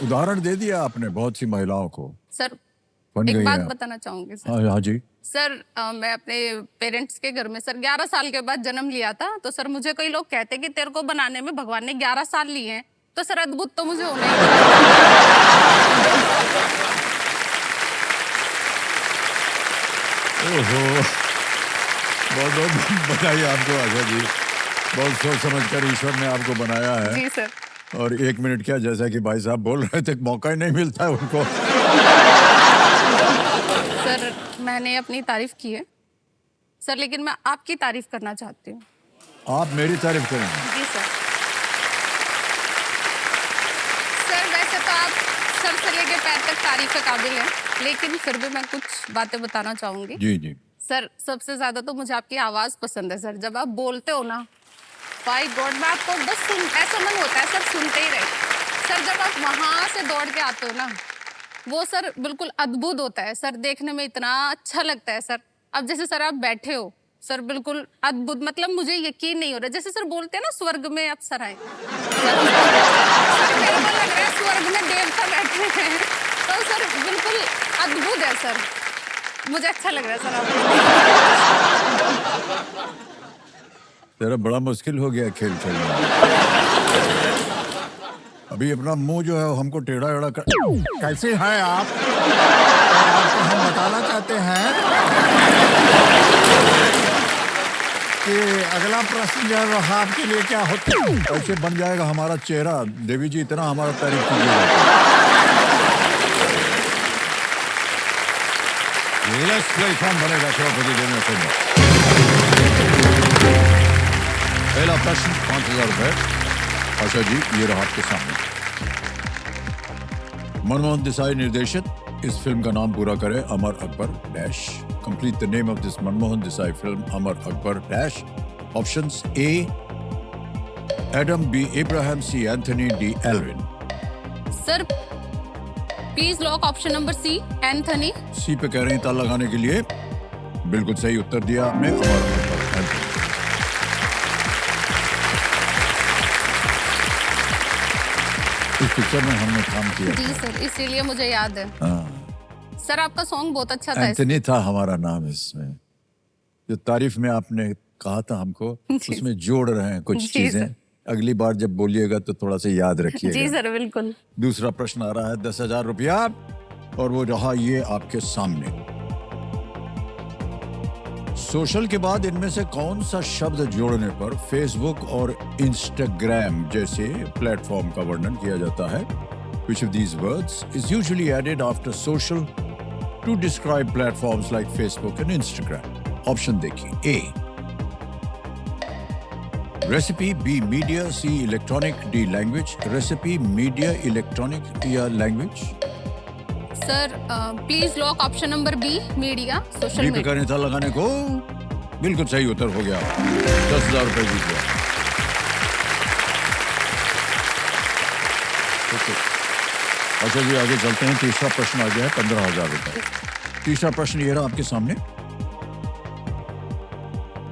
उदाहरण दे दिया आपने बहुत सी महिलाओं को। सर बन एक गई बात हैं। बताना चाहूंगी सर। हाँ हाँ जी। सर मैं अपने पेरेंट्स के घर में सर 11 साल के बाद जन्म लिया था, तो सर मुझे कई लोग कहते कि तेरे को बनाने में भगवान ने 11 साल लिए हैं, तो सर अद्भुत तो मुझे होना ही था। ओहो, बहुत बहुत बधाई आपको आशा जी। बहुत सोच समझकर ईश्वर ने आपको बनाया है। जी सर। और 1 मिनट क्या, जैसा कि भाई साहब बोल रहे थे, मौका ही नहीं मिलता है उनको। सर मैंने अपनी तारीफ की है सर, लेकिन मैं आपकी तारीफ करना चाहती हूँ। आप मेरी तारीफ करेंगे? जी सर। सर वैसे तो आप सर से लेके पैर तक तारीफ के काबिल हैं, लेकिन फिर भी मैं कुछ बातें बताना चाहूंगी। जी जी। सर सबसे ज्यादा तो मुझे आपकी आवाज पसंद है सर। जब आप बोलते हो ना, बाय गॉड, मैं आपको बस ऐसा मन होता है सर सुनते ही रहे। सर जब आप वहां से दौड़ के आते हो ना, वो सर बिल्कुल अद्भुत होता है सर, देखने में इतना अच्छा लगता है सर। अब जैसे सर आप बैठे हो सर, बिल्कुल अद्भुत, मतलब मुझे यकीन नहीं हो रहा। जैसे सर बोलते हैं ना स्वर्ग में अप्सराएं, सर मेरे को लग रहा है स्वर्ग में देवता बैठे हैं। तो सर बिल्कुल अद्भुत है सर, मुझे अच्छा लग रहा है सर आपको। तेरा बड़ा मुश्किल हो गया खेल खेलना। अभी अपना मुंह जो है वो हमको टेढ़ा एढ़ा कर। कैसे हैं आप? आपको हम बताना चाहते हैं कि अगला प्रश्न जो है वो आपके लिए क्या होता है। ऐसे बन जाएगा हमारा चेहरा। देवी जी इतना हमारा तारीफ कीजिएगा। नेक्स्ट प्लेटफॉर्म बनेगा द्रौपदी देवी फिल्म। पहला प्रश्न 5,000 रुपए। आशा जी ये रहा आपके सामने। मनमोहन देसाई निर्देशित इस फिल्म का नाम पूरा करें। Amar Akbar dash. Complete the name of this Manmohan Desai film Amar Akbar dash. Options A Adam B Ibrahim, C Anthony, D Alvin. Sir please lock option number C, Anthony. C पे कह रहे हैं ताला लगाने के लिए। बिल्कुल सही उत्तर दिया आपने। अमर अकबर एंथनी। इस पिक्चर में हमने काम किया। जी सर, इसीलिए मुझे याद है। हाँ। सर आपका सॉन्ग बहुत अच्छा था। एंथनी था हमारा नाम इसमें। जो तारीफ में आपने कहा था हमको, उसमें जोड़ रहे हैं कुछ चीजें। अगली बार जब बोलिएगा तो थोड़ा सा याद रखिएगा। जी सर बिल्कुल। दूसरा प्रश्न आ रहा है 10,000 रुपया, और वो रहा ये आपके सामने। सोशल के बाद इनमें से कौन सा शब्द जोड़ने पर फेसबुक और इंस्टाग्राम जैसे प्लेटफॉर्म का वर्णन किया जाता है? Which of these words is usually added after social to describe platforms like Facebook and Instagram? Option देखिए। A recipe, B media, C electronic, D language. Recipe, media, electronic या language? Sir please lock option number B, media, social B पे media. करने था लगाने को। बिल्कुल सही उत्तर हो गया। 10,000 रुपए जीत गया। अच्छा जी आगे चलते हैं। तीसरा प्रश्न आ गया है 15,000 रुपए। तीसरा प्रश्न ये रहा आपके सामने।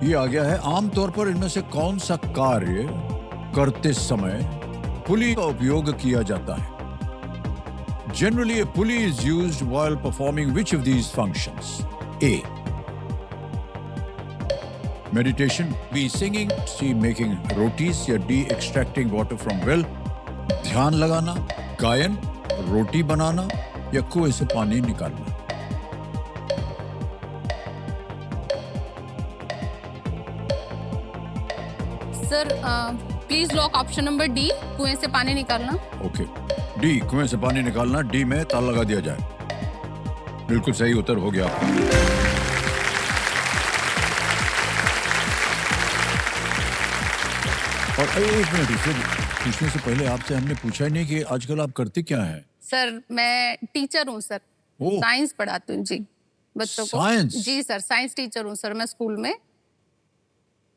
ये आ गया है, आमतौर पर इनमें से कौन सा कार्य करते समय पुली का उपयोग किया जाता है? Generally, a pulley is used while performing which of these functions? A. Meditation, B. Singing, C. Making rotis, या D. Extracting water from well. ध्यान लगाना, गायन, रोटी बनाना या कुएं से पानी निकालना। Sir please lock option number D, कुएं से पानी निकालना। ओके, डी कुएं से पानी निकालना। डी में ताला लगा दिया जाए। बिल्कुल सही उत्तर हो गया आपका। और एक मिनट, इसे पूछने से पहले आपसे हमने पूछा ही नहीं कि आजकल आप करते क्या हैं? सर मैं टीचर हूँ सर, ओह। साइंस पढ़ाती हूँ जी बच्चों को। साइंस? जी सर, साइंस टीचर हूँ सर मैं स्कूल में।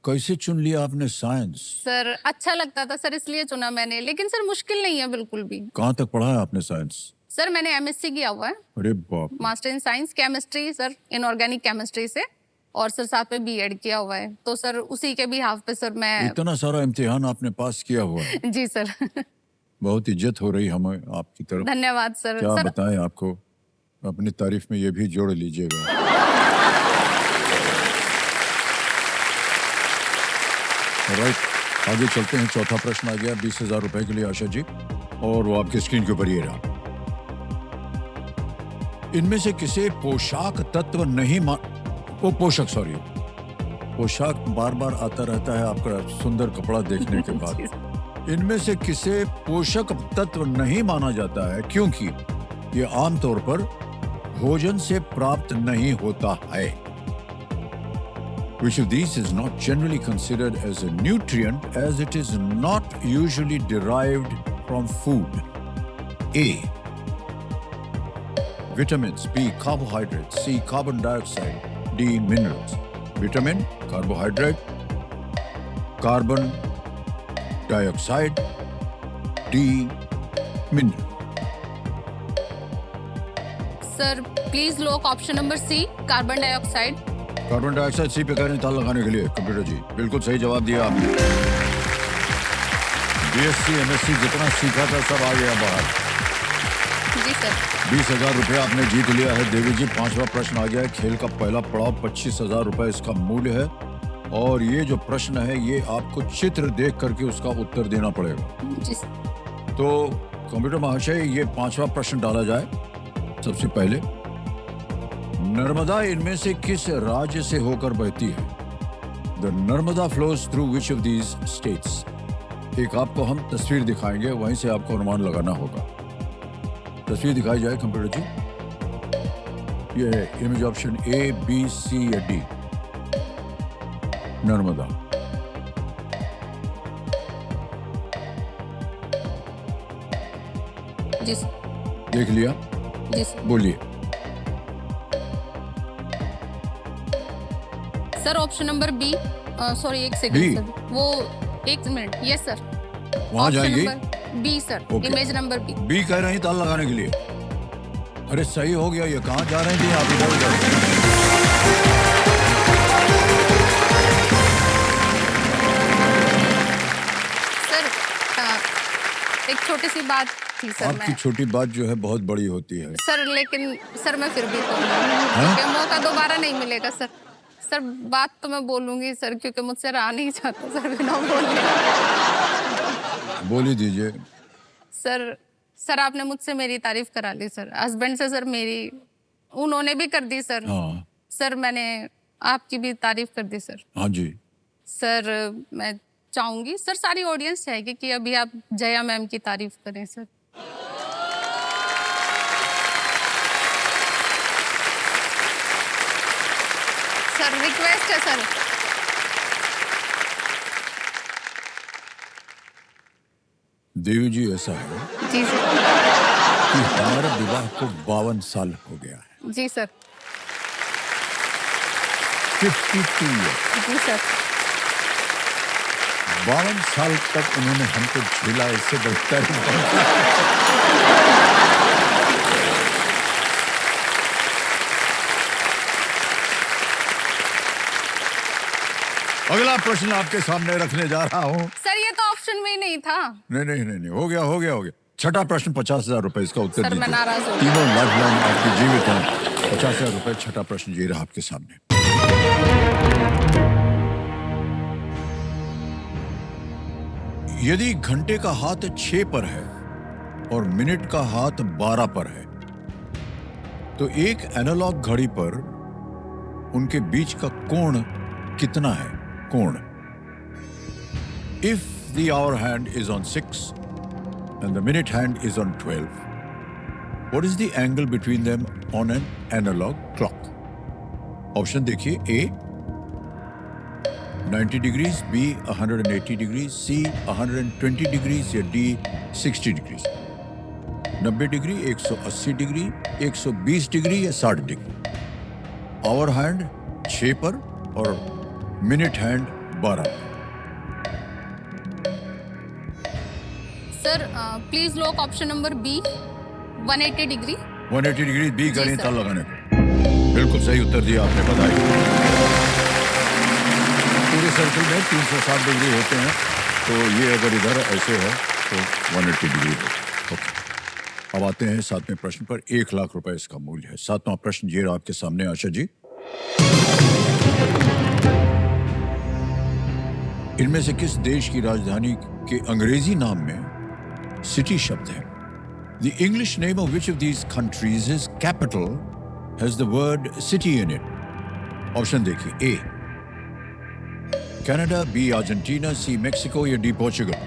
कैसे चुन लिया आपने साइंस? सर अच्छा लगता था सर, इसलिए चुना मैंने, लेकिन सर मुश्किल नहीं है बिल्कुल भी। कहाँ तक पढ़ा है आपने साइंस? सर मैंने एमएससी किया हुआ है, अरे बाप रे। Master in science chemistry sir, inorganic chemistry से, और सर साथ में बीएड किया हुआ है, तो सर उसी के भी हाफ पे सर मैं। इतना सारा इम्तिहान आपने पास किया हुआ है। जी सर। बहुत इज्जत हो रही हमें आपकी तरफ। धन्यवाद सर। क्या सर बताएं आपको, अपनी तारीफ में ये भी जोड़ लीजिएगा। राइट, आगे चलते हैं। चौथा प्रश्न आ गया 20,000 रुपए के लिए आशा जी, और वो आपके स्क्रीन के ऊपर ये रहा। इनमें से किसे पोशाक तत्व नहीं पोशाक बार बार आता रहता है आपका सुंदर कपड़ा देखने के बाद। इनमें से किसे पोषक तत्व नहीं माना जाता है क्योंकि ये आमतौर पर भोजन से प्राप्त नहीं होता है? Which of these is not generally considered as a nutrient as it is not usually derived from food? A. Vitamins. B. Carbohydrates. C. Carbon dioxide. D. Minerals. Vitamin, carbohydrate, carbon dioxide, D. Mineral. Sir please lock option number C, carbon dioxide. Carbon dioxide C पे कह रहे हैं ताल लगाने के लिए। Computer जी बिल्कुल सही जवाब दिया आपने। बीएससी एमएससी जितना सीखा था सब आ गया बाहर। जी सर। 20,000 रुपये आपने जीत लिया है देवी जी। 5वां प्रश्न आ गया है। खेल का पहला पड़ाव 25,000 रुपये इसका मूल्य है, और ये जो प्रश्न है ये आपको चित्र देख करके उसका उत्तर देना पड़ेगा। जी सर। तो कंप्यूटर महाशय ये 5वां प्रश्न डाला जाए। सबसे पहले, नर्मदा इनमें से किस राज्य से होकर बहती है? The Narmada flows through which of these states? एक आपको हम तस्वीर दिखाएंगे, वहीं से आपको अनुमान लगाना होगा। तस्वीर दिखाई जाए कंप्यूटर जी। ये है image option A, B, C या डी। नर्मदा। जी सर। देख लिया? जी सर। बोलिए। Sir option number B, sorry एक B? सेकंड सर, वो एक मिनट। Yes sir. वहां जाएंगे? B sir, Okay. Image number B. B कह रहे हैं ताल लगाने के लिए। अरे सही हो गया। ये कहाँ जा रहे थे आप? इधर उधर। सर एक छोटी सी बात थी सर। आपकी मैं छोटी बात जो है बहुत बड़ी होती है। सर, लेकिन सर मैं फिर भी क्योंकि मौका दोबारा नहीं मिलेगा सर। सर बात तो मैं बोलूंगी सर, क्योंकि मुझसे रहा नहीं जाता सर बिना बोले। बोल ही दीजिए। सर आपने मुझसे मेरी तारीफ करा ली सर, हस्बैंड से सर मेरी उन्होंने भी कर दी सर। हाँ सर मैंने आपकी भी तारीफ कर दी सर। हाँ जी। सर मैं चाहूंगी सर, सारी ऑडियंस चाहेगी कि अभी आप जया मैम की तारीफ करें सर। सर रिक्वेस्ट है सर। देवी जी ऐसा है जी सर। कि हमारे विवाह को 52 साल हो गया है। जी सर। 52 ईयर। जी सर। 52 साल तक उन्होंने हमको झेला, इससे बेहतर अगला प्रश्न आपके सामने रखने जा रहा हूँ। सर ये तो ऑप्शन में ही नहीं था। नहीं, हो गया। छठा प्रश्न 50,000 रुपए इसका उत्तर सर, मैं दीजिए। नाराज हूँ। तीनों लाइफलाइन आपकी जीवित हैं। 50,000 रुपए। छठा प्रश्न ये रहा आपके सामने। यदि घंटे का हाथ 6 पर है और मिनट का हाथ 12 पर है, तो एक एनालॉग घड़ी पर उनके बीच का कोण कितना है? कोण। If the hour hand is on 6 and the minute hand is on 12, what is the angle between them on an analog clock? Option देखिए। A 90 degrees, B 180 degrees, C 120 degrees या D 60 degrees। 90 degree, 180 degree, 120 degree या 60 degree. Hour hand 6 पर और minute hand 12। Sir please lock option number B 180 degree. 180 degree B करें sir. ताला लगाने को। बिल्कुल सही उत्तर दिया आपने, बधाई। पूरे सर्कल में 360 डिग्री होते हैं, तो ये अगर इधर ऐसे है तो 180 डिग्री है। ओके, अब आते हैं 7वें प्रश्न पर। 1 लाख रुपए इसका मूल्य है। 7वां प्रश्न ये रहा आपके सामने, आशा जी। इनमें से किस देश की राजधानी के अंग्रेजी नाम में सिटी शब्द है? The English name of which of these countries' capital has the word city in it? Option देखिए। A Canada, B Argentina, C Mexico या D पोर्चुगल।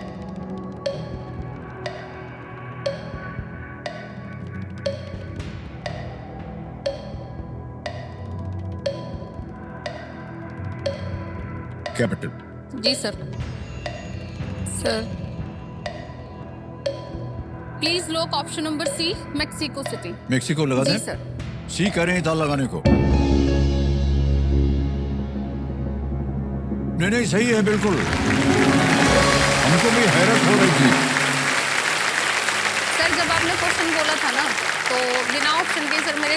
कैपिटल। जी sir. Sir please lock option number C Mexico City. Mexico लगा जी दें? Sir. सी करें ताला लगाने को। नहीं नहीं, सही है बिल्कुल। हमको भी हैरत हो रही थी। सर जब आपने क्वेश्चन बोला था ना, तो बिना ऑप्शन के सर मेरे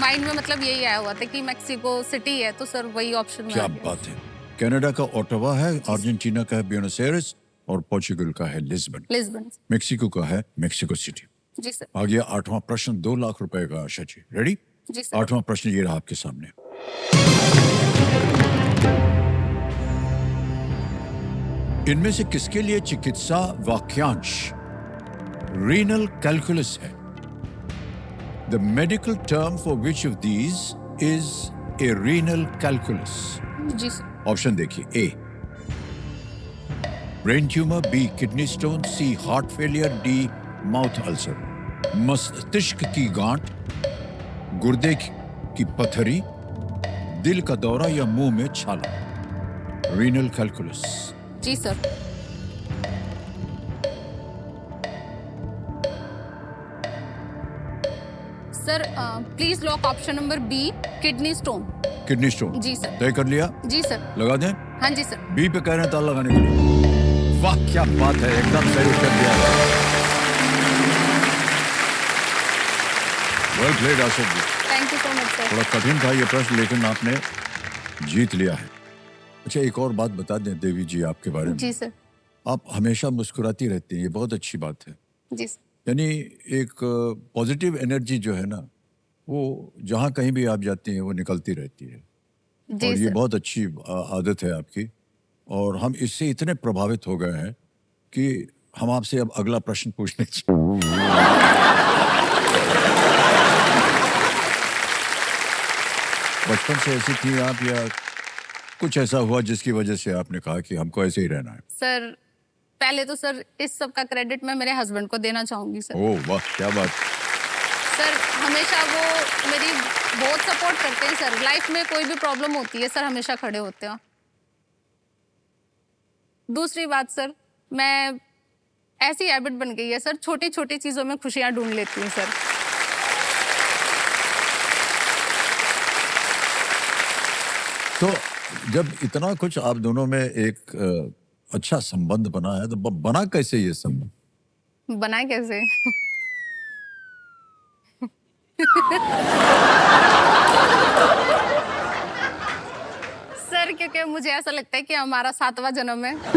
माइंड में मतलब यही आया हुआ था कि मेक्सिको सिटी है, तो सर वही ऑप्शन में क्या आ गया। बात है। कनाडा का ओटावा है, अर्जेंटीना का है ब्यूनस एयर्स और पोर्चुगल का है लिस्बन। लिस्बन। मेक्सिको का है मेक्सिको सिटी। जी सर। आ गया 8वां प्रश्न, 2 लाख रुपए का। आशा जी रेडी? जी सर। 8वां प्रश्न ये रहा आपके सामने। इनमें से किसके लिए चिकित्सा वाक्यांश रीनल कैलकुलस है? The medical term for which of these is a renal calculus? जी सर। ऑप्शन देखिए। A brain tumour, B kidney stone, C heart failure, D mouth ulcer. मस्तिष्क की गांठ, गुर्दे की पथरी, दिल का दौरा या मुंह में छाला। Renal calculus. जी sir. Sir please lock option number B kidney stone. Kidney stone जी सर। तय कर लिया? जी सर। लगा दें? हाँ जी सर। बी पे कह रहे हैं ताला लगाने के लिए। वाह क्या बात है, एकदम सही उत्तर दिया। Well played Asha ji. Thank you so much sir. थोड़ा कठिन था ये प्रश्न, लेकिन आपने जीत लिया है। अच्छा, एक और बात बता दें देवी जी आपके बारे में। जी सर। आप हमेशा मुस्कुराती रहती हैं, ये बहुत अच्छी बात है। जी सर। यानी एक पॉजिटिव एनर्जी जो है ना, वो जहाँ कहीं भी आप जाती हैं वो निकलती रहती है। जी और ये सर। बहुत अच्छी आदत है आपकी, और हम इससे इतने प्रभावित हो गए हैं कि हम आपसे अब अगला प्रश्न पूछने बचपन से ऐसी थी आप, या कुछ ऐसा हुआ जिसकी वजह से आपने कहा कि हमको ऐसे ही रहना है? सर पहले तो सर इस सब का क्रेडिट मैं मेरे हस्बैंड को देना चाहूंगी सर। ओह वाह क्या बात। सर हमेशा वो मेरी बहुत सपोर्ट करते हैं सर। लाइफ में कोई भी प्रॉब्लम होती है सर, हमेशा खड़े होते हैं। दूसरी बात सर, मैं ऐसी हैबिट बन गई है सर, छोटी छोटी चीजों में खुशियां ढूंढ लेती हूँ सर। तो जब इतना कुछ आप दोनों में एक अच्छा संबंध बना है, तो बना कैसे ये संबंध? बनाए कैसे? सर क्योंकि मुझे ऐसा लगता है कि हमारा 7वां जन्म है। तो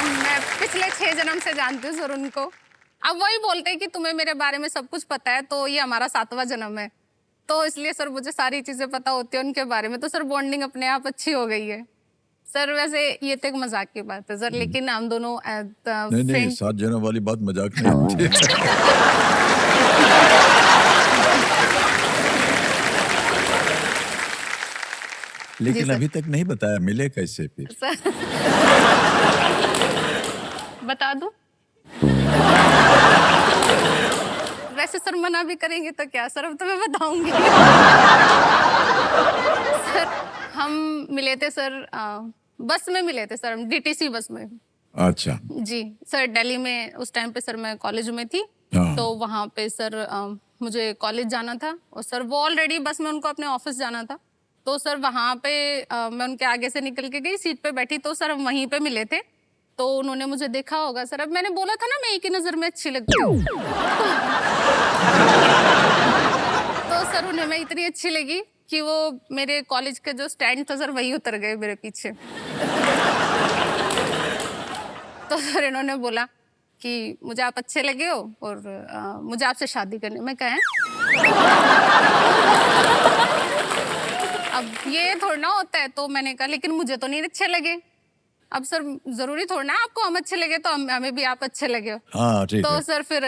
मैं पिछले 6 जन्म से जानती हूँ सर उनको। अब वही बोलते हैं कि तुम्हें मेरे बारे में सब कुछ पता है, तो ये हमारा 7वां जन्म है। तो इसलिए सर मुझे सारी चीजें पता होती है उनके बारे में, तो सर बॉन्डिंग अपने आप अच्छी हो गई है सर। वैसे ये तो एक मजाक की बात है सर, लेकिन हम दोनों नहीं नहीं, फ्रेंड। 7 जन्म वाली बात मजाक नहीं होती। लेकिन सर। अभी तक नहीं बताया, मिले कैसे फिर? सर बता दूं? वैसे सर मना भी करेंगे तो क्या सर, अब तो मैं बताऊंगी। सर हम मिले थे सर, बस में मिले थे सर, हम डीटीसी बस में। अच्छा। जी सर, दिल्ली में उस टाइम पे सर मैं कॉलेज में थी। हाँ। तो वहाँ पे सर मुझे कॉलेज जाना था, और सर वो ऑलरेडी बस में उनको अपने ऑफिस जाना था। तो सर वहाँ पे मैं उनके आगे से निकल के गई, सीट पे बैठी, तो सर हम वहीं पे मिले थे। तो उन्होंने मुझे देखा होगा सर, अब मैंने बोला था ना मैं एक ही नज़र में अच्छी लगती हूँ। तो सर उन्हें मैं इतनी अच्छी लगी कि वो मेरे कॉलेज का जो स्टैंड था सर वहीं उतर गए मेरे पीछे। तो सर इन्होंने बोला कि मुझे आप अच्छे लगे हो और मुझे आपसे शादी करनी। मैं कहा अब ये थोड़ा ना होता है। तो मैंने कहा लेकिन मुझे तो नहीं अच्छे लगे। अब सर जरूरी थोड़ा ना आपको हम अच्छे लगे तो हमें भी आप अच्छे लगे हो। हाँ ठीक तो है। सर फिर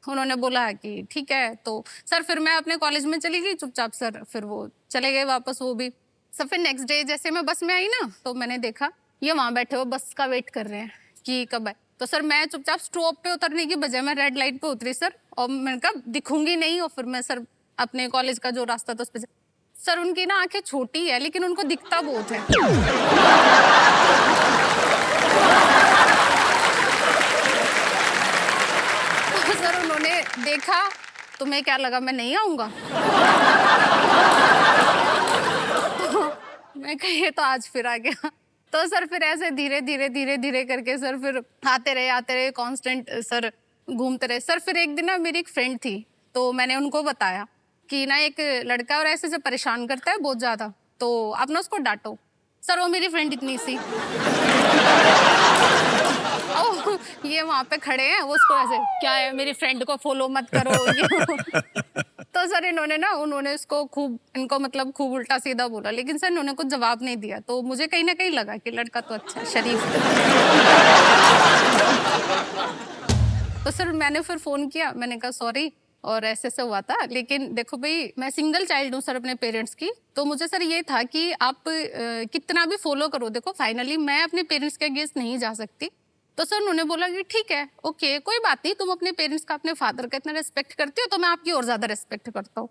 उन्होंने बोला कि ठीक है। तो सर फिर मैं अपने कॉलेज में चली गई चुपचाप। सर फिर वो चले गए वापस वो भी। सर फिर नेक्स्ट डे जैसे मैं बस में आई ना, तो मैंने देखा ये वहाँ बैठे हो बस का वेट कर रहे हैं कि कब आए। तो सर मैं चुपचाप स्टॉप पे उतरने की बजाय मैं रेड लाइट पे उतरी सर, और मैंने कहा दिखूंगी नहीं। और फिर मैं सर अपने कॉलेज का जो रास्ता था उस पे सर उनकी ना आंखें छोटी है लेकिन उनको दिखता बहुत है। तो सर उन्होंने देखा, तुम्हें क्या लगा मैं नहीं आऊंगा? तो मैं कही ये तो आज फिर आ गया। तो सर फिर ऐसे धीरे धीरे करके सर फिर आते रहे कांस्टेंट सर घूमते रहे। सर फिर एक दिन ना मेरी एक फ्रेंड थी, तो मैंने उनको बताया कि ना एक लड़का और ऐसे से परेशान करता है बहुत ज्यादा, तो आप ना उसको डांटो। सर वो मेरी फ्रेंड इतनी सी ओ, ये वहाँ पे खड़े हैं, वो उसको ऐसे क्या है मेरी फ्रेंड को फॉलो मत करो ये। तो सर उन्होंने इसको खूब इनको मतलब खूब उल्टा सीधा बोला, लेकिन सर इन्होंने कुछ जवाब नहीं दिया। तो मुझे कहीं ना कहीं लगा कि लड़का तो अच्छा है, शरीफ है। तो सर मैंने फिर फोन किया, मैंने कहा सॉरी और ऐसे से हुआ था, लेकिन देखो भाई मैं सिंगल चाइल्ड हूँ सर अपने पेरेंट्स की। तो मुझे सर ये था कि आप कितना भी फॉलो करो, देखो फाइनली मैं अपने पेरेंट्स के अगेंस्ट नहीं जा सकती। तो सर उन्होंने बोला कि ठीक है ओके कोई बात नहीं, तुम अपने पेरेंट्स का अपने फादर का इतना रिस्पेक्ट करते हो तो मैं आपकी और ज्यादा रिस्पेक्ट करता हूँ।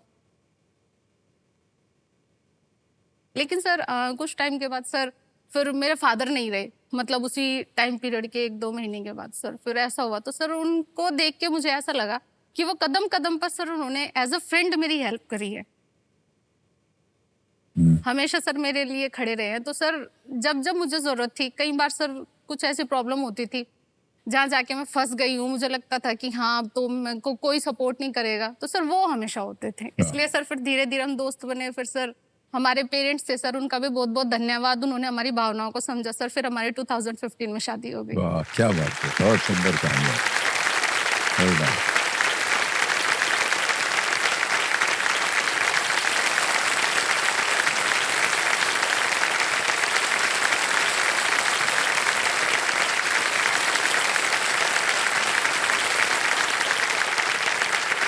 लेकिन सर कुछ टाइम के बाद सर फिर मेरे फादर नहीं रहे, मतलब उसी टाइम पीरियड के 1-2 महीने के बाद सर फिर ऐसा हुआ। तो सर उनको देख के मुझे ऐसा लगा कि वो कदम कदम पर सर उन्होंने एज अ फ्रेंड मेरी हेल्प करी है, हमेशा सर मेरे लिए खड़े रहे हैं। तो सर जब जब मुझे जरूरत थी, कई बार सर कुछ ऐसी प्रॉब्लम होती थी जहाँ जाके मैं फंस गई हूँ, मुझे लगता था कि हाँ अब तो मेरे को कोई सपोर्ट नहीं करेगा, तो सर वो हमेशा होते थे। इसलिए सर फिर धीरे धीरे हम दोस्त बने। फिर सर हमारे पेरेंट्स थे सर, उनका भी बहुत बहुत धन्यवाद, उन्होंने हमारी भावनाओं को समझा सर। फिर हमारी 2015 में शादी हो गई। वाह क्या बात है, बहुत सुंदर कहानी है। Well done.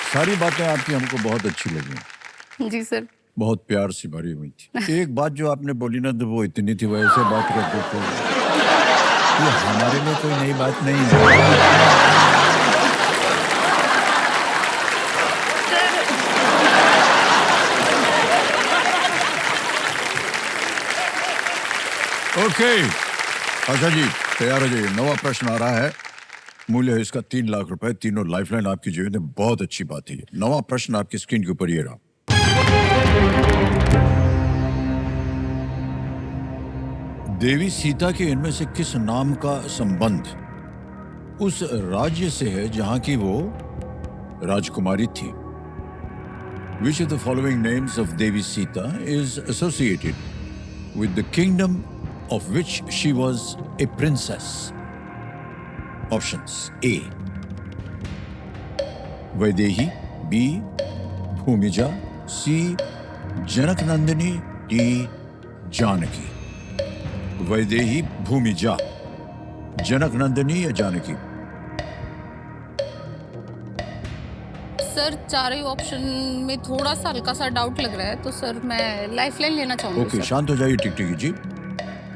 सारी बातें आपकी हमको बहुत अच्छी लगी, जी सर। बहुत प्यार से भरी हुई थी। एक बात जो आपने बोली ना, तो वो इतनी थी, वैसे बात करते थे, ये हमारे लिए कोई नई बात नहीं है। ओके आशा जी तैयार हो जाइए, नवा प्रश्न आ रहा है। मूल्य है इसका 3 लाख रुपए, तीनों लाइफलाइन आपकी जेब में। बहुत अच्छी बात है। नवा प्रश्न आपकी स्क्रीन के ऊपर ये रहा। देवी सीता के इनमें से किस नाम का संबंध उस राज्य से है जहां की वो राजकुमारी थी? Which of the following names of Devi Sita is associated with the kingdom of which she was a princess? Options: A. Vaidehi, B. Bhumija, C. Janaknandini, D. Janaki. Vaidehi, Bhumija, Janaknandini या जानकी? सर चारों ऑप्शन में थोड़ा सा हल्का सा डाउट लग रहा है, तो सर मैं लाइफलाइन लेना चाहूंगी। ओके शांत हो जाइए टिकटिकी जी।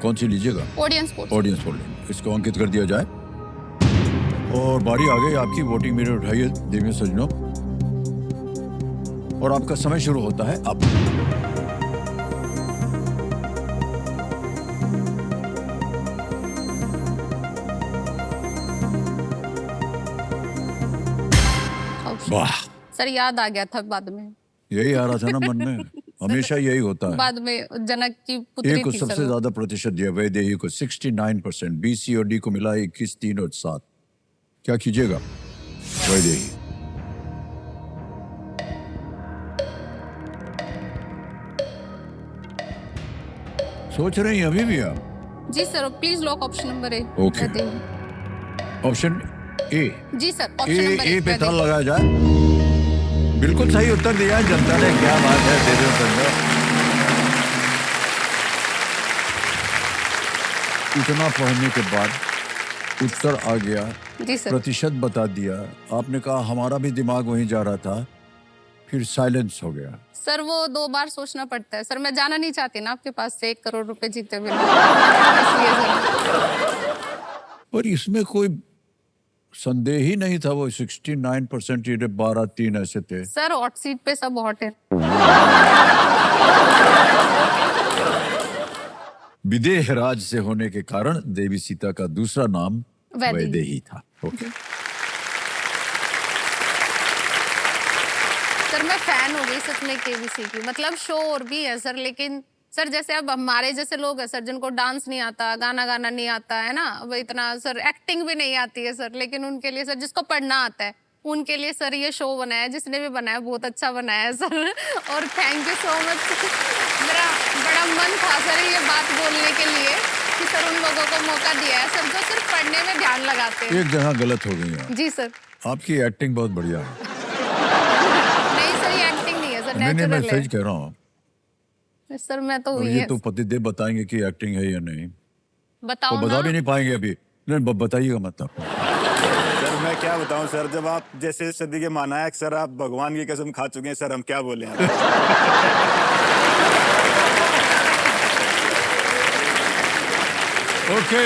कौन सी लीजिएगा? Audience poll. ऑडियंस पोल इसको अंकित कर दिया जाए। और बारी आ गई आपकी, वोटिंग मेरे उठाइए देवी सज्जनों, और आपका समय शुरू होता है अब। वाह सर याद आ गया था बाद में। यही आ रहा था ना मन में, हमेशा यही होता है। बाद में जनक की ए पुत्री को थी सबसे सर वो। ज्यादा प्रतिशत दिया, वैदेही को 69%, बी सी और डी को मिला 21, 3 और 7। क्या कीजिएगा? वैदेही। सोच रही हैं अभी भी आप? जी sir, please lock option number A. Okay. Option A. जी sir, option number A A पे ताला लगाया जाए। बिल्कुल सही उत्तर दिया है जनता ने, क्या बात है तेरे अंदर। इतना पढ़ने के बाद उत्तर आ गया, जी सर। प्रतिशत बता दिया। आपने कहा हमारा भी दिमाग वहीं जा रहा था, फिर साइलेंस हो गया। सर वो 2 बार सोचना पड़ता है सर, मैं जाना नहीं चाहती ना आपके पास से 1 करोड़ रुपए जीते बिना, इसलिए सर। पर इसमें कोई संदेह ही नहीं था, वो 69%, 12, 3 ऐसे थे। सर हॉट सीट पे सब हॉट है। विदेह राज से होने के कारण देवी सीता का दूसरा नाम वैदेही। वैदेही था। ओके। सर मैं फैन हो गई सच में केबीसी की, मतलब शो और भी है सर, लेकिन सर जैसे अब हमारे जैसे लोग हैं सर जिनको डांस नहीं आता, गाना गाना नहीं आता है ना, अब इतना सर एक्टिंग भी नहीं आती है सर, लेकिन उनके लिए सर जिसको पढ़ना आता है उनके लिए सर ये शो बनाया, जिसने भी बनाया बहुत अच्छा बनाया है सर। और थैंक यू सो मच। मेरा बड़ा मन था सर ये बात बोलने के लिए कि सर उन लोगों को मौका दिया है सर जो सिर्फ पढ़ने में ध्यान लगाते हैं। एक जगह गलत हो गई है। जी सर। आपकी एक्टिंग बहुत बढ़िया है। नहीं सर ये एक्टिंग नहीं है सर, नहीं मैं नेचुरल सच कह रहा हूँ। है सर। मैं तो और हुई ये है। तो पतिदेव बताएंगे कि एक्टिंग है या नहीं, बताओ वो बता ना। भी नहीं पाएंगे अभी। नहीं बताइएगा मत आप। सर मैं क्या बताऊं सर, जब आप जैसे सदी के महानायक सर, आप भगवान की कसम खा चुके हैं सर, हम क्या बोले हैं। ओके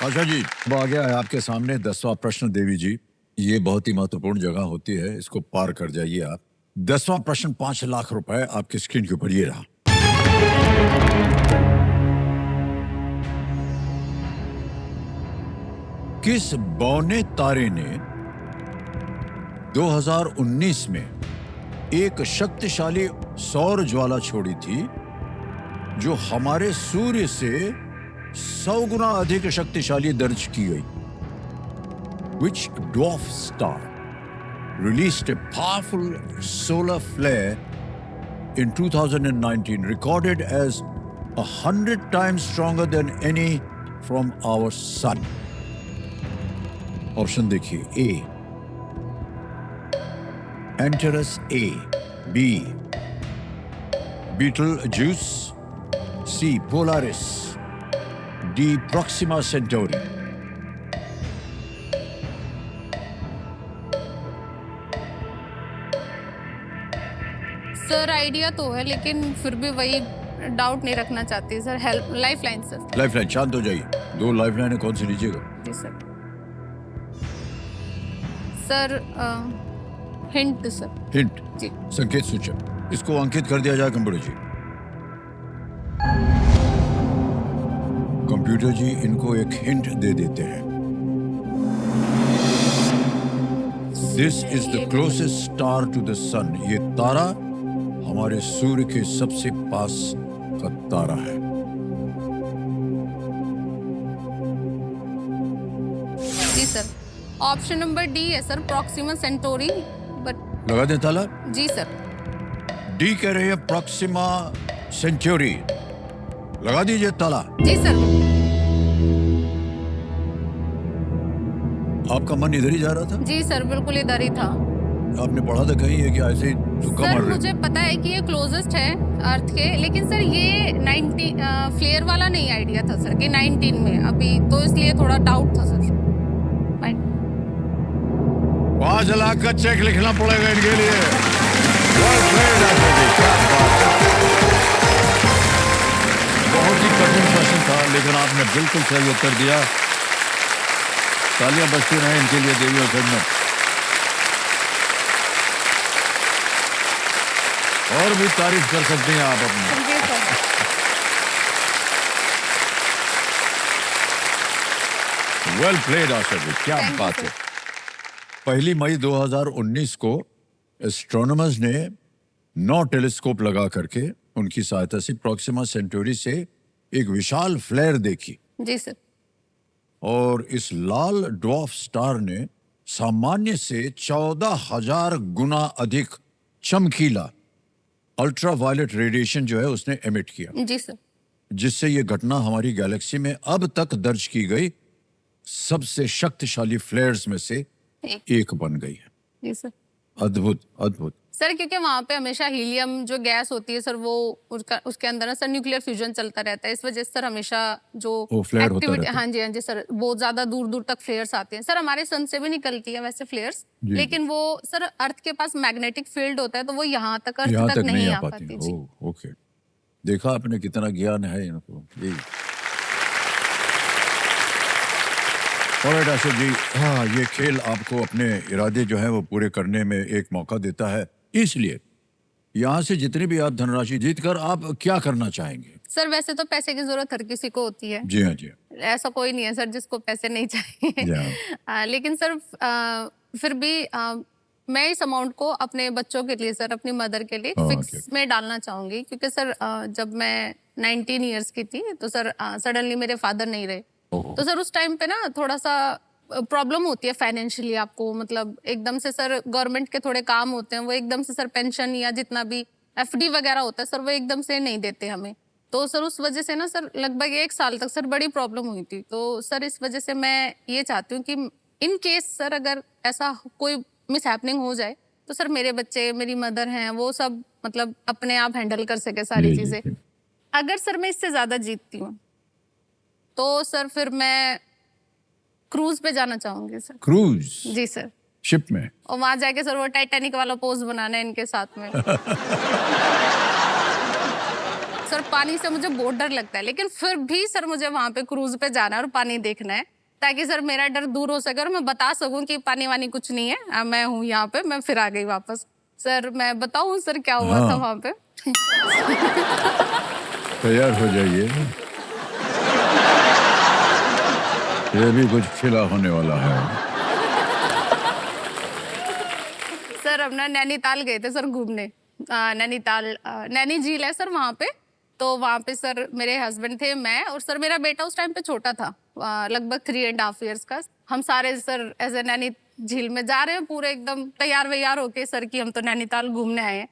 आशा जी, अब आ गया है आपके सामने 10वां प्रश्न। देवी जी, ये बहुत ही महत्वपूर्ण जगह होती है, इसको पार कर जाइए आप। 10वां प्रश्न 5 लाख रुपए आपकी स्क्रीन के ऊपर ये रहा। किस बौने तारे ने 2019 में एक शक्तिशाली सौर ज्वाला छोड़ी थी जो हमारे सूर्य से 100 गुना अधिक शक्तिशाली दर्ज की गई? Which dwarf star released a powerful solar flare in 2019, recorded as 100 times stronger than any from our sun? Option देखिए। A Antares, A B Betelgeuse, C Polaris, D Proxima Centauri. Sir idea तो है लेकिन फिर भी वही doubt नहीं रखना चाहती sir. Help, lifeline sir. Lifeline, शांत हो जाइए। 2 लाइफलाइन कौन सी लीजिएगा? जी sir. Sir hint sir. Hint, जी। संकेत सूचक, इसको अंकित कर दिया जाए कंप्यूटर जी। कंप्यूटर जी इनको एक हिंट दे देते हैं। This is the closest star to the sun. ये तारा हमारे सूर्य के सबसे पास का तारा है। जी सर। ऑप्शन नंबर डी है सर, प्रॉक्सिमा सेंटोरी। बट लगा दें ताला? जी सर। डी कह रहे हैं प्रॉक्सिमा सेंचुरी। लगा दीजिए ताला। जी सर। आपका मन इधर ही जा रहा था? जी सर, बिल्कुल इधर ही था। आपने पढ़ा था कहीं है कि ऐसे ही तुक्का सर मार रहे? मुझे पता है कि ये क्लोजेस्ट है अर्थ के, लेकिन सर ये 90 फ्लेयर वाला नहीं आइडिया था सर कि 19 में अभी, तो इसलिए थोड़ा डाउट था सर। 5 लाख का चेक लिखना पड़ेगा इनके लिए। Well played, आशा जी, क्या बात है। बहुत ही कठिन प्रश्न था लेकिन आपने बिल्कुल सही उत्तर दिया। तालियां बजती रहें इनके लिए देवी और खिदमत। और भी तारीफ कर सकते हैं आप अपनी। Thank you, sir. Well played Asha ji, क्या Thank you, बात sir. है। 1 मई 2019 को एस्ट्रोनॉमर्स ने 9 टेलीस्कोप लगा करके उनकी सहायता से प्रॉक्सिमा सेंटोरी से एक विशाल फ्लेयर देखी जी सर। और इस लाल ड्वार्फ स्टार ने सामान्य से 14,000 गुना अधिक चमकीला अल्ट्रावायलेट रेडिएशन जो है उसने एमिट किया, जी सर। जिससे ये घटना हमारी गैलेक्सी में अब तक दर्ज की गई सबसे शक्तिशाली फ्लेयर्स में से एक बन गई है। जी सर। अद्भुत अद्भुत। सर क्योंकि वहाँ पे हमेशा हीलियम जो गैस होती है सर, वो उसके अंदर ना सर न्यूक्लियर फ्यूजन चलता रहता है, इस वजह से सर हमेशा जो वो फ्लेयर होता एक्टिविटी, रहता है। हाँ जी हाँ जी सर, बहुत ज्यादा दूर दूर तक फ्लेयर्स आते हैं सर। हमारे सन से भी निकलती है वैसे फ्लेयर्स, जी, लेकिन वो सर अर्थ के पास मैग्नेटिक फील्ड होता है, तो वो यहाँ तक अर्थ यहाँ तक नहीं आ पाती पाती। है। जी ओके, देखा आपने कितना ज्ञान है इनको जी। ऑलराइट आसिफ जी, हाँ, ये खेल आपको अपने इरादे जो है वो पूरे करने में एक मौका देता है, इसलिए यहाँ से जितनी भी आप धनराशि जीतकर आप क्या करना चाहेंगे? सर वैसे तो पैसे की जरूरत हर किसी को होती है, जी हाँ, जी हाँ। ऐसा कोई नहीं है सर जिसको पैसे नहीं चाहिए। Yeah. लेकिन सर फिर भी मैं इस अमाउंट को अपने बच्चों के लिए सर, अपनी मदर के लिए फिक्स में डालना चाहूंगी, क्योंकि सर जब मैं 19 इयर्स की थी तो सर सडनली मेरे फादर नहीं रहे, तो सर उस टाइम पे ना थोड़ा सा प्रॉब्लम होती है फाइनेंशियली आपको, मतलब एकदम से सर गवर्नमेंट के थोड़े काम होते हैं, वो एकदम से सर पेंशन या जितना भी एफडी वगैरह होता है सर, वो एकदम से नहीं देते हमें, तो सर उस वजह से ना सर लगभग 1 साल तक सर बड़ी प्रॉब्लम हुई थी। तो सर इस वजह से मैं ये चाहती हूँ कि इन केस सर अगर ऐसा कोई मिस हैपनिंग हो जाए तो सर मेरे बच्चे, मेरी मदर हैं, वो सब मतलब अपने आप हैंडल कर सके सारी चीजें। अगर सर मैं इससे ज्यादा जीतती हूँ तो सर फिर मैं क्रूज पे जाना चाहूंगी सर। क्रूज? जी सर, शिप में? और वहां जाके सर वो टाइटैनिक वाला पोज बनाना है इनके साथ में। सर पानी से मुझे बहुत डर लगता है, लेकिन फिर भी सर मुझे वहां पे क्रूज पे जाना है और पानी देखना है, ताकि सर मेरा डर दूर हो सके और मैं बता सकूं कि पानी वानी कुछ नहीं है, मैं हूँ यहाँ पे, मैं फिर आ गई वापस। सर मैं बताऊं सर क्या हुआ था वहां पे? तैयार हो जाइए, ये भी कुछ खिला होने वाला है। सर हम ना नैनीताल गए थे सर घूमने, नैनीताल नैनी झील है सर वहाँ पे, तो वहाँ पे सर मेरे हस्बैंड थे, मैं और सर मेरा बेटा उस टाइम पे छोटा था, लगभग 3.5 इयर्स का। हम सारे सर ऐसे नैनी झील में जा रहे हैं पूरे एकदम तैयार वैयार होके सर कि हम तो नैनीताल घूमने आए हैं।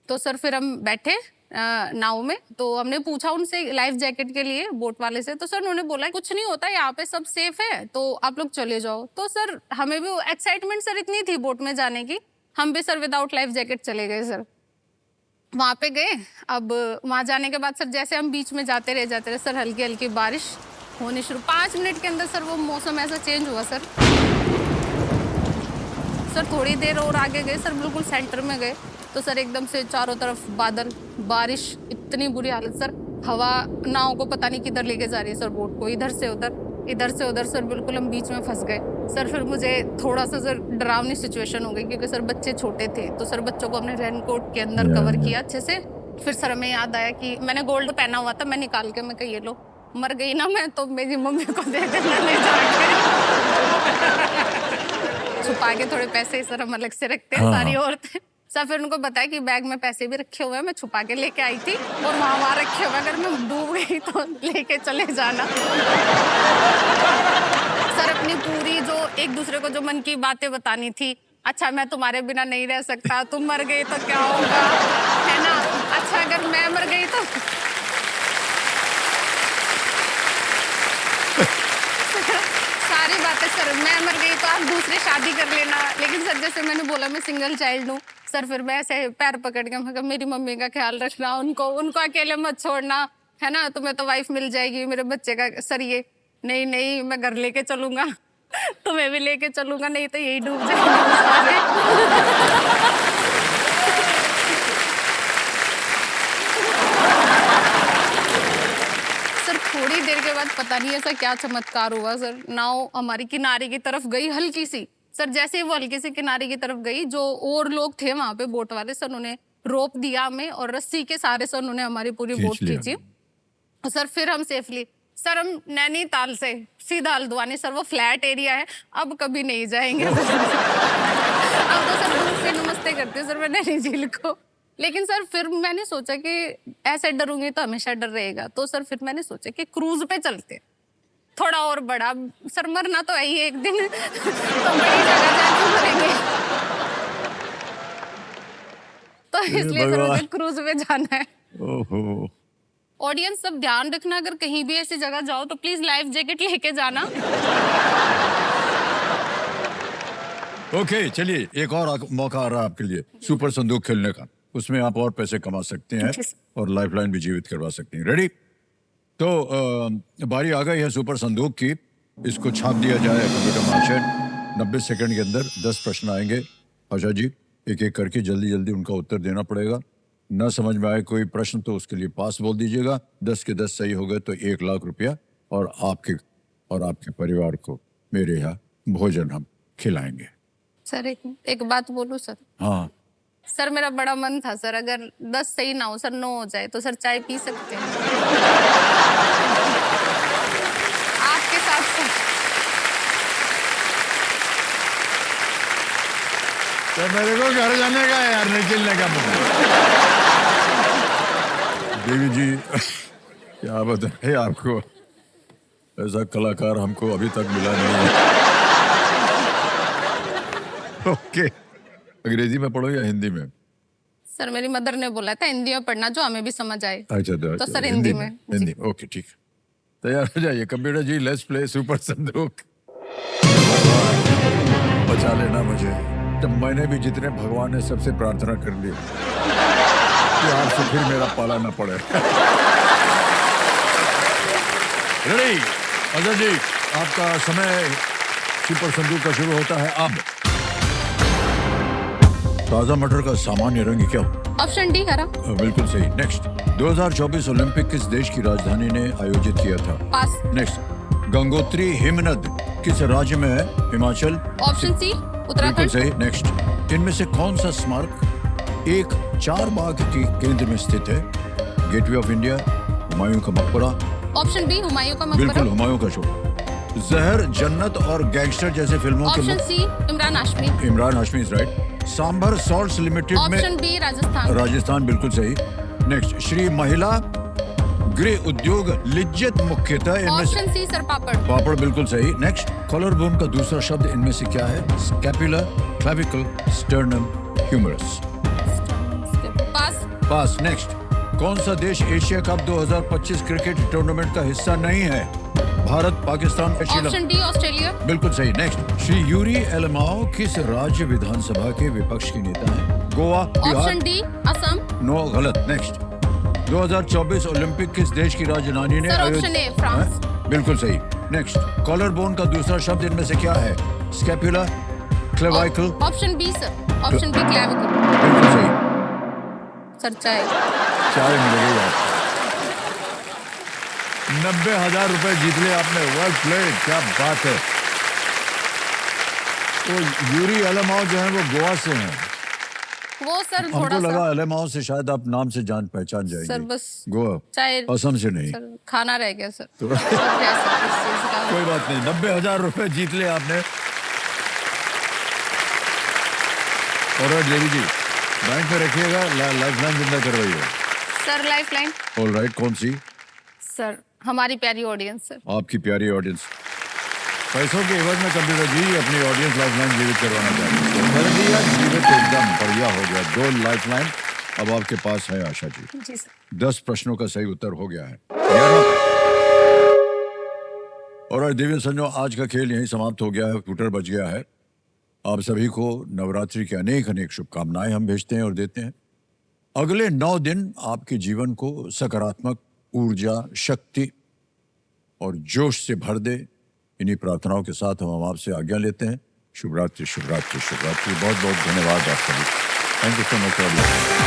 तो सर फिर हम बैठे नाव में, तो हमने पूछा उनसे लाइफ जैकेट के लिए बोट वाले से, तो सर उन्होंने बोला कुछ नहीं होता, यहाँ पे सब सेफ है, तो आप लोग चले जाओ। तो सर हमें भी एक्साइटमेंट सर इतनी थी बोट में जाने की, हम भी सर विदाउट लाइफ जैकेट चले गए सर। वहाँ पे गए, अब वहाँ जाने के बाद सर जैसे हम बीच में जाते रहे सर, हल्की हल्की बारिश होनी शुरू, 5 मिनट के अंदर सर वो मौसम ऐसा चेंज हुआ सर। सर थोड़ी देर और आगे गए सर, बिल्कुल सेंटर में गए तो सर एकदम से चारों तरफ बादल, बारिश, इतनी बुरी हालत सर, हवा नाव को पता नहीं किधर लेके जा रही है सर, बोट को इधर से उधर सर, बिल्कुल हम बीच में फंस गए सर। फिर मुझे थोड़ा सा सर डरावनी सिचुएशन हो गई, क्योंकि सर बच्चे छोटे थे, तो सर बच्चों को हमने रेनकोट के अंदर कवर किया अच्छे से। फिर सर हमें याद आया कि मैंने गोल्ड पहना हुआ था, मैं निकाल के मैं कही ये लो, मर गई ना मैं तो मेरी मम्मी को दे देना ले जाके। छुपा के थोड़े पैसे सर हम अलग से रखते हैं सारी औरतें। सर फिर उनको बताया कि बैग में पैसे भी रखे हुए हैं, मैं छुपा के लेके आई थी, और वहाँ रखे हुए, अगर मैं डूब गई तो लेके चले जाना। सर अपनी पूरी जो एक दूसरे को जो मन की बातें बतानी थी, अच्छा मैं तुम्हारे बिना नहीं रह सकता, तुम मर गई तो क्या होगा, है ना, अच्छा अगर मैं मर गई तो सारी बातें सर, मैं मर गई तो आप दूसरी शादी कर लेना। लेकिन सर जैसे मैंने बोला मैं सिंगल चाइल्ड हूँ सर, फिर मैं ऐसे पैर पकड़ के मैं मेरी मम्मी का ख्याल रखना, उनको अकेले मत छोड़ना, है ना, तुम्हें तो वाइफ मिल जाएगी, मेरे बच्चे का सर ये नहीं मैं घर लेके चलूंगा, तुम्हें भी लेके चलूंगा, नहीं तो यही डूब जाएंगे। सर थोड़ी देर के बाद पता नहीं ऐसा क्या चमत्कार हुआ सर, नाव हमारी किनारे की तरफ गई हल्की सी सर, जैसे ही वो हल्की सी किनारे की तरफ गई, जो और लोग थे वहां पे बोट वाले सर, उन्होंने रोप दिया हमें और रस्सी के सहारे सर उन्होंने हमारी पूरी बोट खींची। सर फिर हम सेफली सर, हम नैनीताल से सीधा हल्द्वानी सर, वो फ्लैट एरिया है, अब कभी नहीं जाएंगे। अब तो सर दूर से नमस्ते करते हैं सर मैं नैनी झील को। लेकिन सर फिर मैंने सोचा कि ऐसे डरूंगी तो हमेशा डर रहेगा, तो सर फिर मैंने सोचा कि क्रूज पे चलते, थोड़ा और बड़ा। सर मरना तो है ही एक दिन तो बड़ी जगह जाके मरेंगे। तो इसलिए सर मुझे क्रूज पे जाना है। ओहो, ऑडियंस सब ध्यान रखना, अगर कहीं भी ऐसी जगह जाओ तो प्लीज लाइफ जैकेट लेके जाना। ओके चलिए, एक और मौका आ रहा है आपके लिए सुपर संदूक खेलने का। उसमें आप और पैसे कमा सकते हैं और लाइफलाइन भी जीवित करवा सकते हैं। रेडी? तो बारी आ गई है सुपर संदूक की। इसको छाप दिया जाए कंप्यूटर मार्केट। 90 सेकंड के अंदर 10 प्रश्न आएंगे। आशा जी, एक एक करके जल्दी जल्दी उनका उत्तर देना पड़ेगा। न समझ में आए कोई प्रश्न तो उसके लिए पास बोल दीजिएगा। 10 के 10 सही हो गए तो 1 लाख रुपया और आपके परिवार को मेरे यहाँ भोजन हम खिलाएंगे। सर एक बात बोलूं सर? हाँ, सर मेरा बड़ा मन था सर, अगर 10 सही ना हो सर, 9 हो जाए तो सर चाय पी सकते हैं आपके साथ सर। तो मेरे को घर जाने का है यार, निकलने का मुझे। देवी जी क्या बताए आपको, ऐसा कलाकार हमको अभी तक मिला नहीं है। ओके, अंग्रेजी में पढ़ो या हिंदी में? सर मेरी मदर ने बोला था हिंदी में पढ़ना, जो हमें भी समझ आए। अच्छा तो सर हिंदी में। हिंदी। ओके ठीक है, तैयार हो जाइए। Computer ji, let's play super Sandook. बचा लेना मुझे। जब मैंने भी जितने भगवान ने सबसे प्रार्थना कर ली कि आपसे फिर मेरा पाला ना पड़े। रेडी? अजय जी, आपका समय सुपर संदूक का शुरू होता है अब। ताजा मटर का सामान्य रंग क्या हो? ऑप्शन डी हरा। बिल्कुल सही। नेक्स्ट, 2024 ओलंपिक किस देश की राजधानी ने आयोजित किया था? पास। नेक्स्ट, गंगोत्री हिमनद किस राज्य में है? हिमाचल। ऑप्शन सी बिल्कुल उत्तराखंड। सही। नेक्स्ट, इनमें से कौन सा स्मारक एक 4 बाग के केंद्र में स्थित है? गेटवे ऑफ इंडिया, हुमायूं का मकबरा। ऑप्शन बी हुमायूं का मकबरा। बिल्कुल, हुमायूं का शो। जहर, जन्नत और गैंगस्टर जैसे फिल्मों के option C Emraan Hashmi. Emraan Hashmi is right. Sambhar Salts Limited में ऑप्शन बी राजस्थान। राजस्थान, बिल्कुल सही। नेक्स्ट, श्री महिला गृह उद्योग लिज्जत मुख्यतः इनमें से ऑप्शन सी सर पापड़। पापड़, बिल्कुल सही। नेक्स्ट, कॉलर बोन का दूसरा शब्द इनमें से क्या है? Scapula, clavicle, sternum, humerus. Pass. Pass. Next, कौन सा देश एशिया कप 2025 क्रिकेट टूर्नामेंट का हिस्सा नहीं है? Bharat, Pakistan, Sri Lanka. Option D Australia. बिल्कुल सही। नेक्स्ट, श्री यूरी एलमाओ किस राज्य विधानसभा के विपक्ष के नेता हैं? Goa, Bihar. Option D Assam. No, गलत। नेक्स्ट, 2024 ओलंपिक किस देश की राजधानी ने सर आयोजित? Option A France. हैं? बिल्कुल सही। नेक्स्ट, कॉलर बोन का दूसरा शब्द इनमें से क्या है? Scapula, clavicle. Option B sir. Option B clavicle. बिल्कुल सही। सर चाय। चाय मिलेगी आपको। 90,000 रुपए जीत लिए आपने। वेल प्लेड, क्या बात है। तो यूरी एलमाओ जो है वो गोवा से हैं। वो सर थोड़ा हमको लगा सा एलमाओ से शायद आप नाम से जान पहचान जाएंगे। सर बस गोवा, चाय। असम से नहीं। सर खाना रह गया सर। तो क्या सर इस चीज़ का? कोई बात नहीं, 90,000 रुपए जीत लिए आपने। और देवी जी, बैंक में रखिएगा, लाइफलाइन जिंदा करवाइए। Sir lifeline. ऑल राइट, कौन सी? सर हमारी प्यारी ऑडियंस सर। आपकी प्यारी ऑडियंस। पैसों के एवज में कंप्यूटर जी अपनी ऑडियंस लाइफलाइन जीवित करवाना चाहते हैं। कर दिया, जीवित एकदम बढ़िया हो गया। 2 लाइफलाइन अब आपके पास है आशा जी। जी सर। 10 प्रश्नों का सही उत्तर हो गया है। और दिव्य संजो, आज का खेल यहीं समाप्त हो गया है। स्कूटर बच गया है। आप सभी को नवरात्रि की अनेक अनेक शुभकामनाएं हम भेजते हैं और देते हैं। अगले 9 दिन आपके जीवन को सकारात्मक ऊर्जा, शक्ति और जोश से भर दे। इन्हीं प्रार्थनाओं के साथ हम आपसे आज्ञा लेते हैं। शुभ रात्रि, शुभ रात्रि, शुभ रात्रि। बहुत बहुत धन्यवाद आप सभी। Thank you so much.